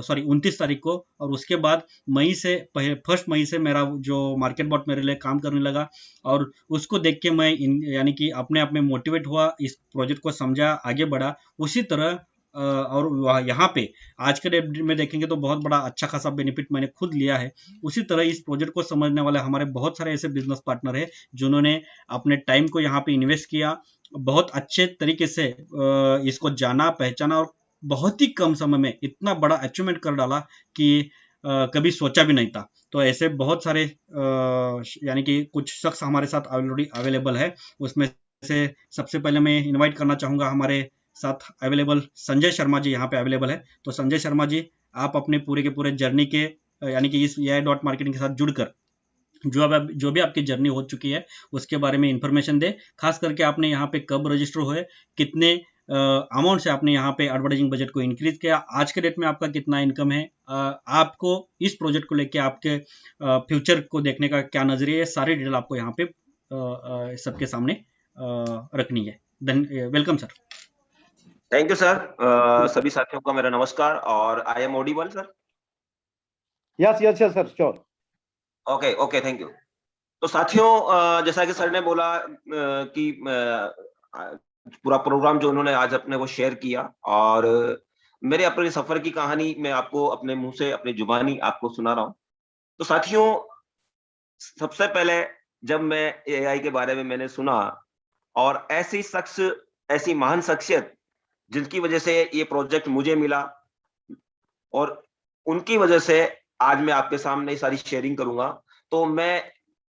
सॉरी 29 तारीख को, और उसके बाद मई से 1 मई से मेरा जो मार्केट बॉट मेरे लिए काम करने लगा, और उसको देख के मैं यानी कि अपने आप में मोटिवेट हुआ, इस प्रोजेक्ट को समझा, आगे बढ़ा। उसी तरह और यहाँ पे आज के डेट में देखेंगे तो बहुत बड़ा अच्छा खासा बेनिफिट मैंने खुद लिया है। उसी तरह इस प्रोजेक्ट को समझने वाले हमारे बहुत सारे ऐसे बिजनेस पार्टनर हैं जिन्होंने अपने टाइम को यहाँ पे इन्वेस्ट किया, बहुत अच्छे तरीके से इसको जाना, पहचाना, और बहुत ही कम समय में इतना बड़ा अचीवमेंट कर डाला कि कभी सोचा भी नहीं था। तो ऐसे बहुत सारे यानी कि कुछ शख्स हमारे साथ ऑलरेडी अवेलेबल है। उसमें से सबसे पहले मैं इनवाइट करना चाहूंगा, हमारे साथ अवेलेबल संजय शर्मा जी यहाँ पे अवेलेबल है। तो संजय शर्मा जी, आप अपने पूरे के पूरे जर्नी के यानी कि इस एआई डॉट मार्केटिंग के साथ जुड़कर जो भी आपकी जर्नी हो चुकी है उसके बारे में इंफॉर्मेशन दे। खास करके आपने यहाँ पे कब रजिस्टर हुए, कितने अमाउंट से आपने यहाँ पे एडवर्टाइजिंग बजट को इंक्रीज किया, आज के डेट में आपका कितना इनकम है, आपको इस प्रोजेक्ट को लेके आपके फ्यूचर को देखने का क्या नजरिया है, सारी डिटेल आपको यहाँ पे सबके सामने रखनी है। Welcome sir. Thank you sir. सभी साथियों को मेरा नमस्कार। और I am audible sir? Yes yes yes sir, sure. Okay okay, thank you. तो साथियों, जैसा कि सर ने बोला कि पूरा प्रोग्राम जो उन्होंने आज अपने को शेयर किया, और मेरे अपने सफर की कहानी मैं आपको अपने मुंह से, अपनी जुबानी आपको सुना रहा हूं। तो साथियों, सबसे पहले जब मैं एआई के बारे में मैंने सुना, और ऐसी शख्स, ऐसी महान शख्सियत जिनकी वजह से ये प्रोजेक्ट मुझे मिला, और उनकी वजह से आज मैं आपके सामने सारी शेयरिंग करूंगा। तो मैं,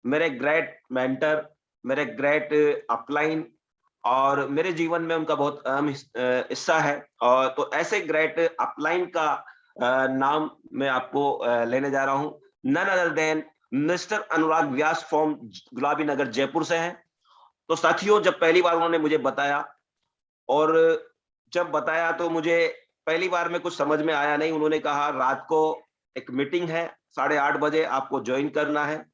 मेरे ग्रेट मेंटर, मेरे ग्रेट अपलाइन, और मेरे जीवन में उनका बहुत अहम हिस्सा है। और तो ऐसे ग्रेट अपलाइन का नाम मैं आपको लेने जा रहा हूं। None other than mister Anurag Vyas from Gulabi Nagar Jaipur से हैं। तो साथियों, जब पहली बार उन्होंने मुझे बताया, और जब बताया तो मुझे पहली बार में कुछ समझ में आया नहीं। उन्होंने कहा रात को एक मीटिंग है, 8:30 बजे आपको ज्वाइन करना है।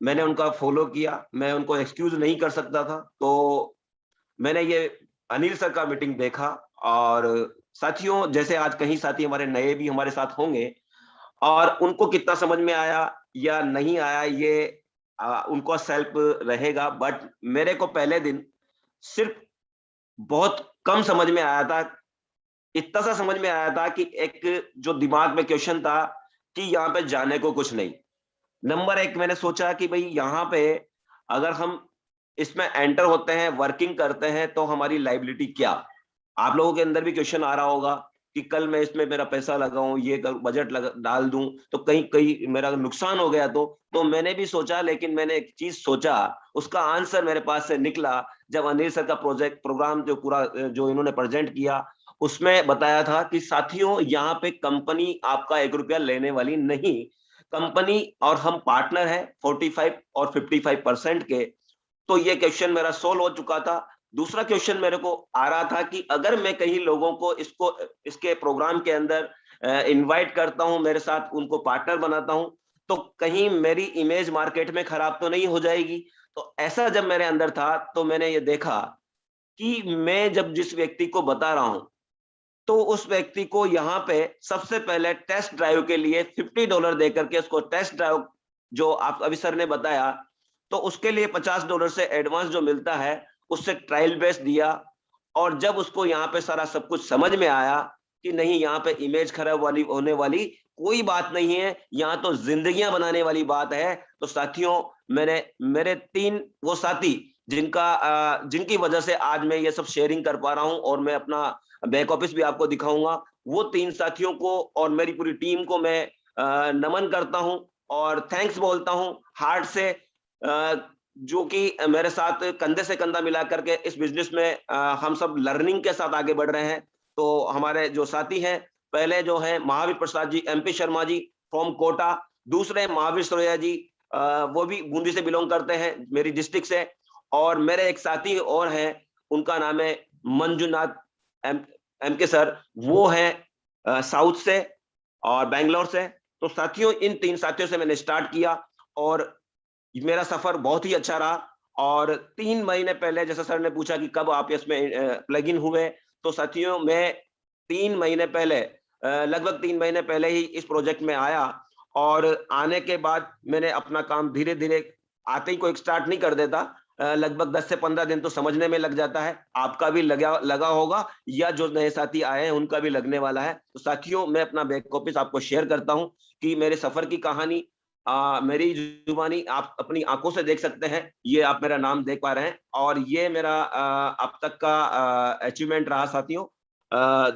मैंने उनका फॉलो किया, मैं उनको एक्सक्यूज नहीं कर सकता था, तो मैंने ये अनिल सर का मीटिंग देखा। और साथियों, जैसे आज कहीं साथी हमारे नए भी हमारे साथ होंगे, और उनको कितना समझ में आया या नहीं आया ये उनको सेल्फ रहेगा, बट मेरे को पहले दिन सिर्फ बहुत कम समझ में आया था। इतना सा समझ में आया था कि एक जो दिमाग में क्वेश्चन था कि यहाँ पे जाने को कुछ नहीं। नंबर एक, मैंने सोचा कि भाई यहाँ पे अगर हम इसमें एंटर होते हैं, वर्किंग करते हैं, तो हमारी लाइबिलिटी क्या। आप लोगों के अंदर भी क्वेश्चन आ रहा होगा कि कल मैं इसमें मेरा पैसा लगाऊं, ये बजट डाल दूं, तो कहीं कहीं मेरा नुकसान हो गया तो मैंने भी सोचा। लेकिन मैंने एक चीज सोचा, उसका आंसर मेरे पास से निकला जब अनिल सर का प्रोग्राम जो पूरा जो इन्होंने प्रेजेंट किया, उसमें बताया था कि साथियों यहाँ पे कंपनी आपका 1 रुपया लेने वाली नहीं, कंपनी और हम पार्टनर हैं 45 और 55% के। तो ये क्वेश्चन मेरा सोल्व हो चुका था। दूसरा क्वेश्चन मेरे को आ रहा था कि अगर मैं कहीं लोगों को इसके प्रोग्राम के अंदर इनवाइट करता हूं, मेरे साथ उनको पार्टनर बनाता हूं, तो कहीं मेरी इमेज मार्केट में खराब तो नहीं हो जाएगी। तो ऐसा जब मेरे अंदर था तो मैंने ये देखा कि मैं जब जिस व्यक्ति को बता रहा हूं तो उस व्यक्ति को यहाँ पे सबसे पहले टेस्ट ड्राइव के लिए $50 देकर के उसको टेस्ट ड्राइव जो आप अभी सर ने बताया, तो उसके लिए $50 से एडवांस जो मिलता है उससे ट्रायल बेस दिया। और जब उसको यहाँ पे सारा सब कुछ समझ में आया कि नहीं यहाँ पे इमेज खराब वाली होने वाली कोई बात नहीं है, यहाँ तो जिंदगियां बनाने वाली बात है। तो साथियों मैंने मेरे 3 वो साथी जिनकी वजह से आज मैं ये सब शेयरिंग कर पा रहा हूं और मैं अपना बैक ऑफिस भी आपको दिखाऊंगा, वो 3 साथियों को और मेरी पूरी टीम को मैं नमन करता हूं और थैंक्स बोलता हूं हार्ट से, जो कि मेरे साथ कंधे से कंधा मिला करके इस बिजनेस में हम सब लर्निंग के साथ आगे बढ़ रहे हैं। तो हमारे जो साथी हैं, पहले जो है महावीर प्रसाद जी, MP शर्मा जी फ्रॉम कोटा, दूसरे महावीर सरोया जी, वो भी बूंदी से बिलोंग करते हैं मेरी डिस्ट्रिक्ट से, और मेरे एक साथी और हैं उनका नाम है मंजुनाथ MK सर, वो है साउथ से और बैंगलोर से। तो साथियों इन 3 साथियों से मैंने स्टार्ट किया और मेरा सफर बहुत ही अच्छा रहा। और 3 महीने पहले जैसा सर ने पूछा कि कब आप इसमें प्लग इन हुए, तो साथियों मैं 3 महीने पहले लगभग 3 महीने पहले ही इस प्रोजेक्ट में आया और आने के बाद मैंने अपना काम धीरे धीरे, आते ही कोई स्टार्ट नहीं कर देता, लगभग 10 से 15 दिन तो समझने में लग जाता है। आपका भी लगा होगा या जो नए साथी आए हैं उनका भी लगने वाला है। तो साथियों मैं अपना बैक ऑफिस आपको शेयर करता हूं कि मेरे सफर की कहानी मेरी जुबानी आप अपनी आंखों से देख सकते हैं। ये आप मेरा नाम देख पा रहे हैं और ये मेरा अब तक का अचीवमेंट रहा साथियों।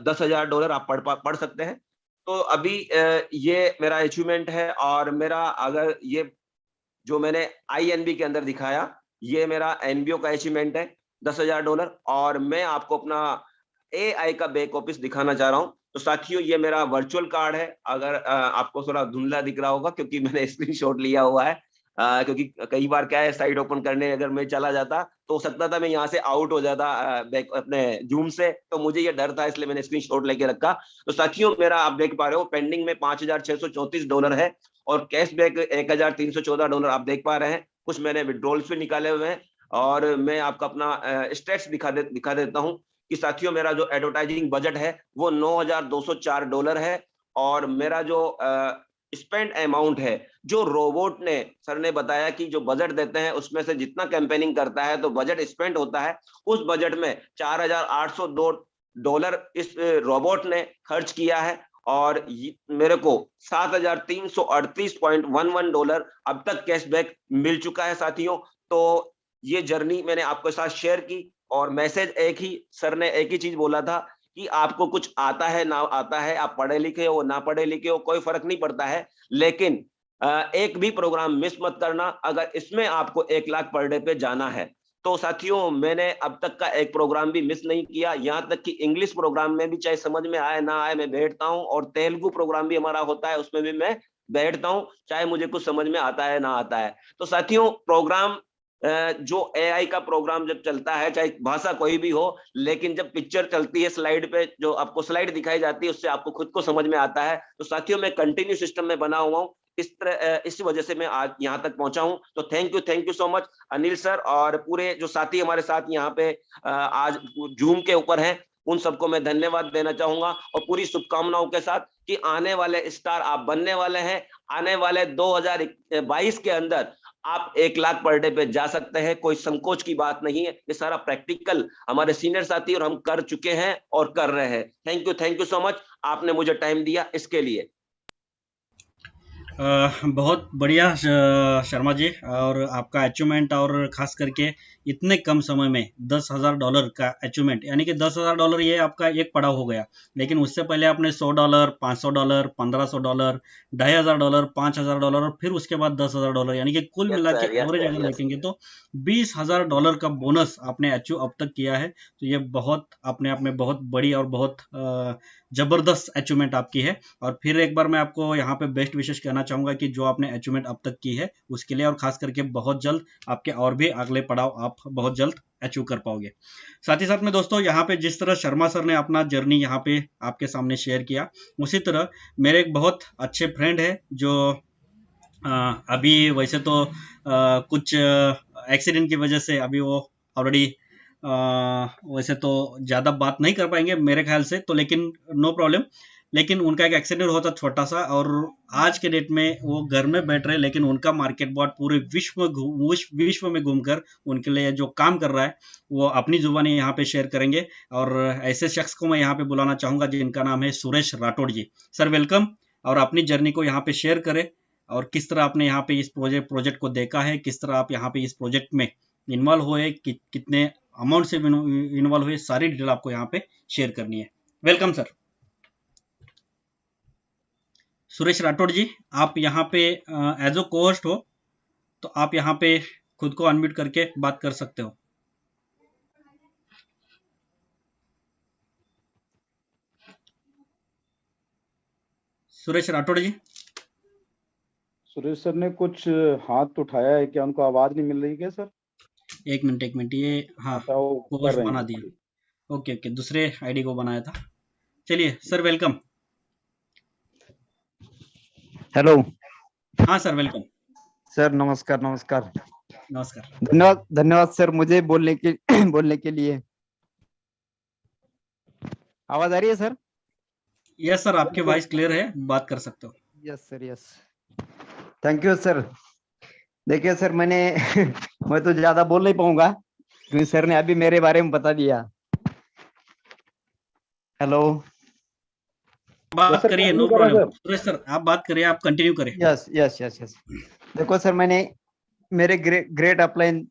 $10,000 आप पढ़ सकते हैं। तो अभी ये मेरा अचीवमेंट है और मेरा अगर ये जो मैंने INB के अंदर दिखाया, ये मेरा NBO का अचीवमेंट है $10,000। और मैं आपको अपना AI का बैक ऑफिस दिखाना चाह रहा हूं। तो साथियों ये मेरा वर्चुअल कार्ड है, अगर आपको थोड़ा धुंधला दिख रहा होगा क्योंकि मैंने स्क्रीनशॉट लिया हुआ है, क्योंकि कई बार क्या है साइट ओपन करने अगर मैं चला जाता तो हो सकता था मैं यहाँ से आउट हो जाता बैक अपने जूम से, तो मुझे ये डर था इसलिए मैंने स्क्रीनशॉट लेके रखा। तो साथियों मेरा आप देख पा रहे हो पेंडिंग में $5,634 है और कैशबैक $1,314 आप देख पा रहे हैं। कुछ मैंने विड्रॉल्स भी निकाले हुए हैं और मैं आपका अपना स्टेट्स दिखा देता हूं कि साथियों मेरा जो एडवर्टाइजिंग बजट है वो $9,204 है और मेरा जो स्पेंड अमाउंट है, जो रोबोट ने सर ने बताया कि जो बजट देते हैं उसमें से जितना कैंपेनिंग करता है तो बजट स्पेंड होता है, उस बजट में $4,802 इस रोबोट ने खर्च किया है और मेरे को $7,338.11 अब तक कैशबैक मिल चुका है साथियों। तो ये जर्नी मैंने आपके साथ शेयर की और मैसेज एक ही, सर ने एक ही चीज बोला था कि आपको कुछ आता है ना आता है, आप पढ़े लिखे हो ना पढ़े लिखे हो कोई फर्क नहीं पड़ता है, लेकिन एक भी प्रोग्राम मिस मत करना अगर इसमें आपको 1 लाख पर डे पे जाना है। तो साथियों मैंने अब तक का एक प्रोग्राम भी मिस नहीं किया, यहाँ तक कि इंग्लिश प्रोग्राम में भी चाहे समझ में आए ना आए मैं बैठता हूँ और तेलुगु प्रोग्राम भी हमारा होता है उसमें भी मैं बैठता हूँ, चाहे मुझे कुछ समझ में आता है ना आता है। तो साथियों प्रोग्राम जो AI का प्रोग्राम जब चलता है, चाहे भाषा कोई भी हो, लेकिन जब पिक्चर चलती है स्लाइड पे, जो आपको स्लाइड दिखाई जाती है उससे आपको खुद को समझ में आता है। तो साथियों मैं कंटिन्यू सिस्टम में बना हुआ हूँ, इस वजह से मैं आज यहाँ तक पहुंचा हूँ। तो thank you so much Anil sir और पूरे जो साथी हमारे साथ यहाँ पे आज जूम के ऊपर हैं, उन सबको मैं धन्यवाद देना चाहूंगा और पूरी शुभकामनाओं के साथ कि आने वाले स्टार आप बनने वाले हैं। आने वाले 2022 के अंदर आप 1 लाख पर डे पे जा सकते हैं, कोई संकोच की बात नहीं है। ये सारा प्रैक्टिकल हमारे सीनियर साथी और हम कर चुके हैं और कर रहे हैं। थैंक यू सो मच, आपने मुझे टाइम दिया इसके लिए। बहुत बढ़िया शर्मा जी, और आपका अचीवमेंट और खास करके इतने कम समय में $10,000 का अचीवमेंट, यानी कि $10,000 ये आपका एक पड़ाव हो गया। लेकिन उससे पहले आपने $100, $500, $1,500, $2,500, $5,000 और फिर उसके बाद $10,000, यानी कि कुल मिला के एवरेज अगर देखेंगे तो $20,000 का बोनस आपने अचीव अब तक किया है। तो ये बहुत अपने आप में बहुत बड़ी और बहुत जबरदस्त अचीवमेंट आपकी है। और फिर एक बार मैं आपको यहाँ पे बेस्ट विशेष कहना चाहूंगा कि जो आपने अचीवमेंट अब तक की है उसके लिए, और खास करके बहुत जल्द आपके और भी अगले पड़ाव आप बहुत जल्द अचीव कर पाओगे। साथ ही साथ में दोस्तों, यहाँ पे जिस तरह शर्मा सर ने अपना जर्नी यहाँ पे आपके सामने शेयर किया, उसी तरह मेरे एक बहुत अच्छे फ्रेंड है जो अभी वैसे तो कुछ एक्सीडेंट की वजह से अभी वो ऑलरेडी वैसे तो ज़्यादा बात नहीं कर पाएंगे मेरे ख्याल से तो, लेकिन नो प्रॉब्लम। लेकिन उनका एक एक्सीडेंट होता छोटा सा, और आज के डेट में वो घर में बैठ रहे, लेकिन उनका मार्केट बॉट पूरे विश्व में घूमकर उनके लिए जो काम कर रहा है वो अपनी जुबानी यहाँ पे शेयर करेंगे। और ऐसे शख्स को मैं यहाँ पे बुलाना चाहूँगा जिनका नाम है सुरेश राठौड़ जी। सर वेलकम, और अपनी जर्नी को यहाँ पे शेयर करें और किस तरह आपने यहाँ पे इस प्रोजेक्ट को देखा है, किस तरह आप यहाँ पे इस प्रोजेक्ट में इन्वॉल्व हुए, कितने अमाउंट से इन्वॉल्व हुए, सारी डिटेल आपको यहाँ पे शेयर करनी है। Welcome sir. सुरेश राठौड़ जी, आप यहाँ पे एज ओ कोहोस्ट हो, तो आप यहाँ पे खुद को अनम्यूट करके बात कर सकते हो। सुरेश राठौड़ जी। सुरेश सर ने कुछ हाथ उठाया है, क्या उनको आवाज नहीं मिल रही क्या सर? एक मिनट, ये हाँ अच्छा, वो कर कोहोस्ट रहे बना हैं। दिया। ओके, दूसरे आईडी को बनाया था। चलिए सर, वेलकम। हेलो। हाँ सर, वेलकम। सर नमस्कार। नमस्कार। नमस्कार। धन्यवाद सर मुझे बोलने के लिए। आवाज आ रही है सर? यस सर, आपकी वॉइस क्लियर है, बात कर सकते हो। Yes sir, yes. Thank you sir. देखिए सर, मैं तो ज्यादा बोल नहीं पाऊंगा क्योंकि सर ने अभी मेरे बारे में बता दिया। हेलो, बात करिए, नो प्रॉब्लम। सुरेश सर आप बात करिए, आप कंटिन्यू करें। Yes yes yes yes. देखो सर, मेरे ग्रेट अपलाइन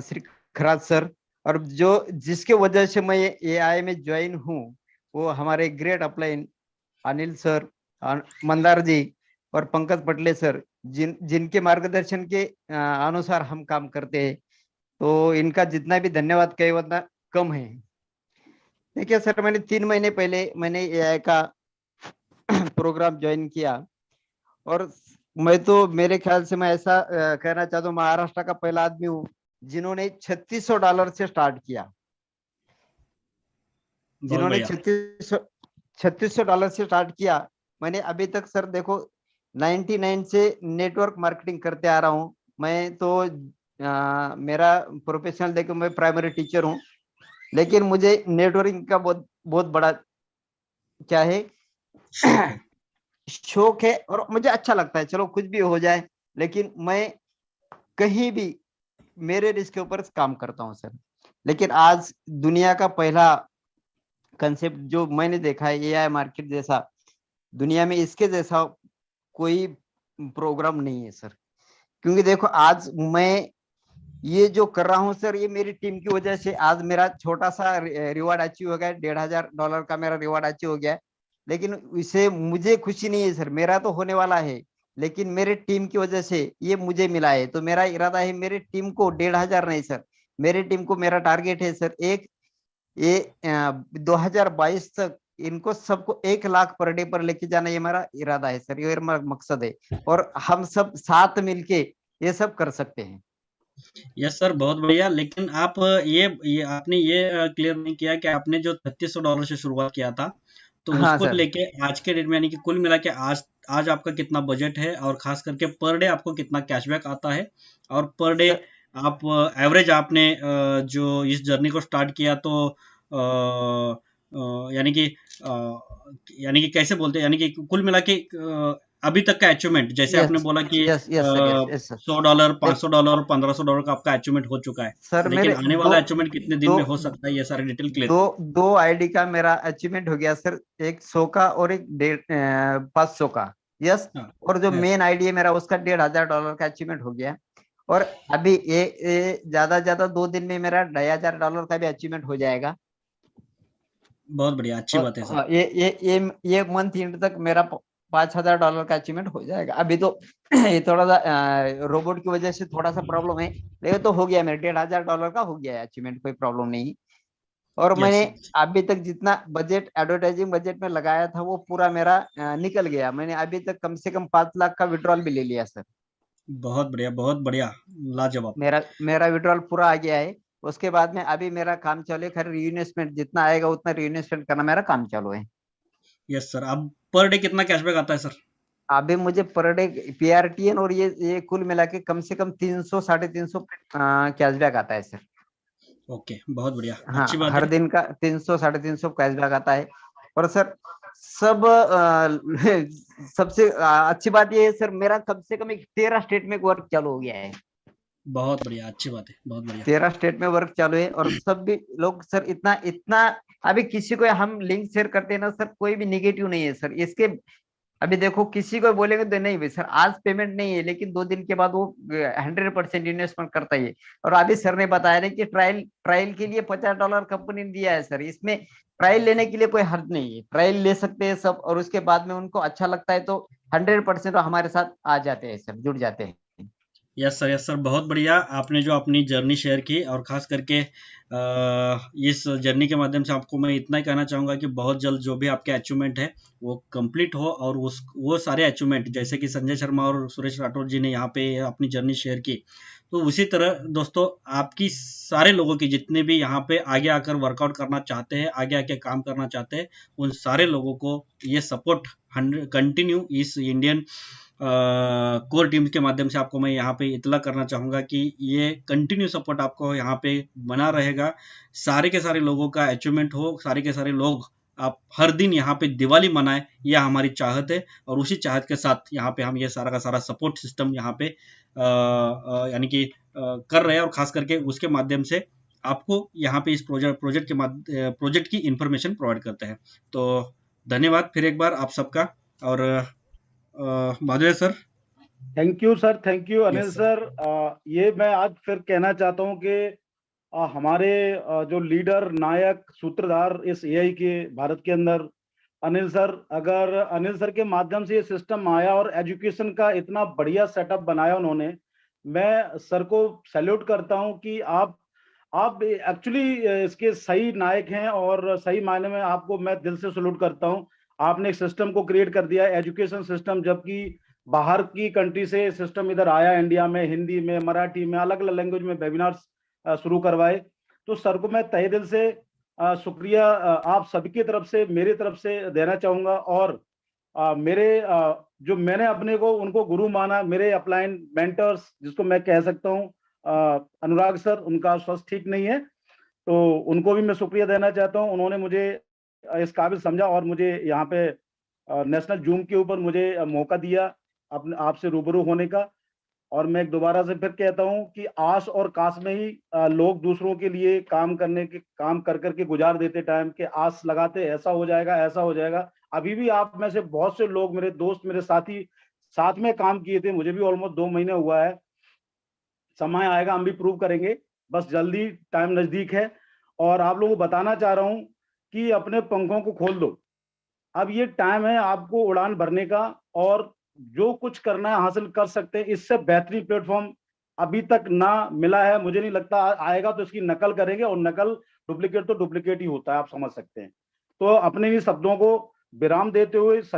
श्री खराज सर, और जिसके वजह से मैं एआई में ज्वाइन हूँ वो हमारे great upline Anil sir, Mandar ji और पंकज पटले सर, जिनके मार्गदर्शन के अनुसार हम काम करते हैं। तो इनका जितना भी धन्यवाद कहे उतना कम है। देखिए सर, मैंने 3 महीने पहले एआई का प्रोग्राम ज्वाइन किया, और मैं तो मेरे ख्याल से मैं ऐसा कहना चाहता हूँ, महाराष्ट्र का पहला आदमी हूँ जिन्होंने $3600 से स्टार्ट किया। जिन्होंने $3600 से स्टार्ट किया। मैंने अभी तक सर देखो 99 से नेटवर्क मार्केटिंग करते आ रहा हूँ। मैं तो मेरा प्रोफेशनल देखो मैं प्राइमरी टीचर हूँ, लेकिन मुझे नेटवर्किंग का बहुत बड़ा क्या है शौक है, और मुझे अच्छा लगता है। चलो कुछ भी हो जाए, लेकिन मैं कहीं भी मेरे रिस्क के ऊपर काम करता हूँ सर। लेकिन आज दुनिया का पहला कंसेप्ट जो मैंने देखा है एआई मार्केट जैसा, दुनिया में इसके जैसा कोई प्रोग्राम नहीं है सर। क्योंकि देखो आज मैं ये जो कर रहा हूँ सर, ये मेरी टीम की वजह से आज मेरा छोटा सा रिवॉर्ड अचीव हो गया। $1,500 का मेरा रिवॉर्ड अचीव हो गया। लेकिन इसे मुझे खुशी नहीं है सर, मेरा तो होने वाला है, लेकिन मेरे टीम की वजह से ये मुझे मिला है। तो मेरा इरादा है मेरे टीम को 1,500 नहीं सर, मेरे टीम को मेरा टारगेट है सर ये 2022 तक इनको सबको 1 लाख पर डे पर लेके जाना, ये मेरा इरादा है सर, ये मेरा मकसद है। और हम सब साथ मिलके ये सब कर सकते हैं। यस सर, बहुत बढ़िया। लेकिन आप ये आपने ये क्लियर नहीं किया कि आपने जो $3600 से शुरुआत किया था, तो हाँ उसको सर। लेके आज के डेट में, यानी कि कुल मिला के आज आपका कितना बजट है, और खास करके पर डे आपको कितना कैशबैक आता है, और पर डे आप एवरेज आपने जो इस जर्नी को स्टार्ट किया तो यानी कि कैसे बोलते हैं, यानी कि कुल मिला के अभी तक का अचीवमेंट, जैसे आपने बोला कि $100, $500, $1,500 का आपका अचीवमेंट हो चुका है सर। लेकिन आने वाला अचीवमेंट कितने दिन में हो सकता है, ये सारी डिटेल क्लियर। दो आईडी का मेरा अचीवमेंट हो गया सर, एक 100 का और एक 500 का। यस। और जो मेन आईडी है मेरा उसका $1,500 का अचीवमेंट हो गया। और अभी ये ज्यादा 2 दिन में मेरा $2,500 का भी अचीवमेंट हो जाएगा। बहुत बढ़िया, अच्छी बात है सर। ये मंथ एंड तक मेरा $5,000 का अचीवमेंट हो जाएगा। अभी तो ये थोड़ा सा रोबोट की वजह से थोड़ा सा प्रॉब्लम है, लेकिन तो हो गया मेरे $1,500 का हो गया है अचीवमेंट, कोई प्रॉब्लम नहीं। और मैंने यस, अभी तक जितना बजट एडवर्टाइजिंग बजट में लगाया था वो पूरा मेरा निकल गया। मैंने अभी तक कम से कम 5 लाख का विड्रॉल भी ले लिया सर। बहुत बढ़िया, लाजवाब। मेरा मेरा विड्रॉल पूरा आ गया है। उसके बाद में अभी मेरा काम चालू है, खैर रीइन्वेस्टमेंट जितना आएगा उतना रीइन्वेस्टमेंट करना मेरा काम चालू है। यस सर, अब पर डे कितना कैशबैक आता है सर? अभी मुझे पर डे पीआरटीएन और ये कुल मिला के कम से कम 300 350 कैशबैक आता है सर। ओके, बहुत बढ़िया, हाँ, अच्छी बात हर है। दिन का 300 350 कैशबैक आता है। और सर सब सबसे अच्छी बात ये है सर, मेरा कम से कम 13 स्टेट में वर्क चालू हो गया है। बहुत बढ़िया, अच्छी बात है, बहुत बढ़िया। 13 स्टेट में वर्क चालू है। और सब भी लोग सर इतना इतना, अभी किसी को हम लिंक शेयर करते हैं ना सर, कोई भी निगेटिव नहीं है सर इसके। अभी देखो किसी को बोलेंगे तो नहीं भाई सर आज पेमेंट नहीं है, लेकिन 2 दिन के बाद वो 100% इन्वेस्टमेंट करता ही है। और अभी सर ने बताया ना कि ट्रायल ट्रायल के लिए $50 कंपनी ने दिया है सर। इसमें ट्रायल लेने के लिए कोई हर्ज नहीं है, ट्रायल ले सकते हैं सब, और उसके बाद में उनको अच्छा लगता है तो 100% हमारे साथ आ जाते हैं सर, जुड़ जाते हैं। यस सर, बहुत बढ़िया। आपने जो अपनी जर्नी शेयर की, और खास करके इस जर्नी के माध्यम से आपको मैं इतना ही कहना चाहूँगा कि बहुत जल्द जो भी आपके अचीवमेंट है वो कंप्लीट हो, और वो सारे अचीवमेंट जैसे कि संजय शर्मा और सुरेश राठौर जी ने यहाँ पे अपनी जर्नी शेयर की, तो उसी तरह दोस्तों आपकी सारे लोगों की जितने भी यहाँ पे आगे आकर वर्कआउट करना चाहते हैं, आगे आके काम करना चाहते हैं, उन सारे लोगों को ये सपोर्ट कंटिन्यू इस इंडियन कोर टीम्स के माध्यम से आपको मैं यहाँ पे इतला करना चाहूँगा कि ये कंटिन्यू सपोर्ट आपको यहाँ पे बना रहेगा। सारे के सारे लोगों का अचीवमेंट हो, सारे के सारे लोग आप हर दिन यहाँ पे दिवाली मनाएं, यह हमारी चाहत है। और उसी चाहत के साथ यहाँ पे हम ये सारा का सारा सपोर्ट सिस्टम यहाँ पे यानी कि कर रहे हैं, और खास करके उसके माध्यम से आपको यहाँ पे इस प्रोजेक्ट की इंफॉर्मेशन प्रोवाइड करते हैं। तो धन्यवाद फिर एक बार आप सबका। और माधुर्य sir. Thank you sir, thank you Anil yes sir. ये मैं आज फिर कहना चाहता हूँ कि हमारे जो लीडर, नायक, सूत्रधार इस एआई के भारत के अंदर अनिल सर, अगर अनिल सर के माध्यम से ये सिस्टम आया और एजुकेशन का इतना बढ़िया सेटअप बनाया उन्होंने, मैं सर को सैल्यूट करता हूं कि आप एक्चुअली इसके सही नायक हैं, और सही मायने में आपको मैं दिल से सैल्यूट करता हूं। आपने एक सिस्टम को क्रिएट कर दिया, एजुकेशन सिस्टम, जबकि बाहर की कंट्री से सिस्टम इधर आया इंडिया में, हिंदी में, मराठी में, अलग अलग लैंग्वेज में वेबिनार्स शुरू करवाए। तो सर को मैं तहे दिल से शुक्रिया आप सबकी तरफ से, मेरी तरफ से देना चाहूंगा। और मेरे जो मैंने अपने को उनको गुरु माना, मेरे अपलाइन मेंटर्स जिसको मैं कह सकता हूँ, अनुराग सर, उनका स्वास्थ्य ठीक नहीं है, तो उनको भी मैं शुक्रिया देना चाहता हूँ। उन्होंने मुझे इस काबिल समझा और मुझे यहाँ पे नेशनल जूम के ऊपर मुझे मौका दिया अपने आपसे रूबरू होने का। और मैं दोबारा से फिर कहता हूं कि आस और काश में ही लोग दूसरों के लिए काम कर करके गुजार देते टाइम, के आस लगाते ऐसा हो जाएगा, ऐसा हो जाएगा। अभी भी आप में से बहुत से लोग, मेरे दोस्त, मेरे साथी साथ में काम किए थे, मुझे भी ऑलमोस्ट 2 महीने हुआ है। समय आएगा हम भी प्रूव करेंगे, बस जल्दी, टाइम नजदीक है। और आप लोगों को बताना चाह रहा हूं कि अपने पंखों को खोल दो, अब ये टाइम है आपको उड़ान भरने का, और जो कुछ करना है हासिल कर सकते हैं। इससे बेहतरीन प्लेटफॉर्म अभी तक ना मिला है, मुझे नहीं लगता आएगा, तो इसकी नकल करेंगे, और नकल डुप्लीकेट तो डुप्लीकेट ही होता है, आप समझ सकते हैं। तो अपने ही शब्दों को विराम देते हुए सभी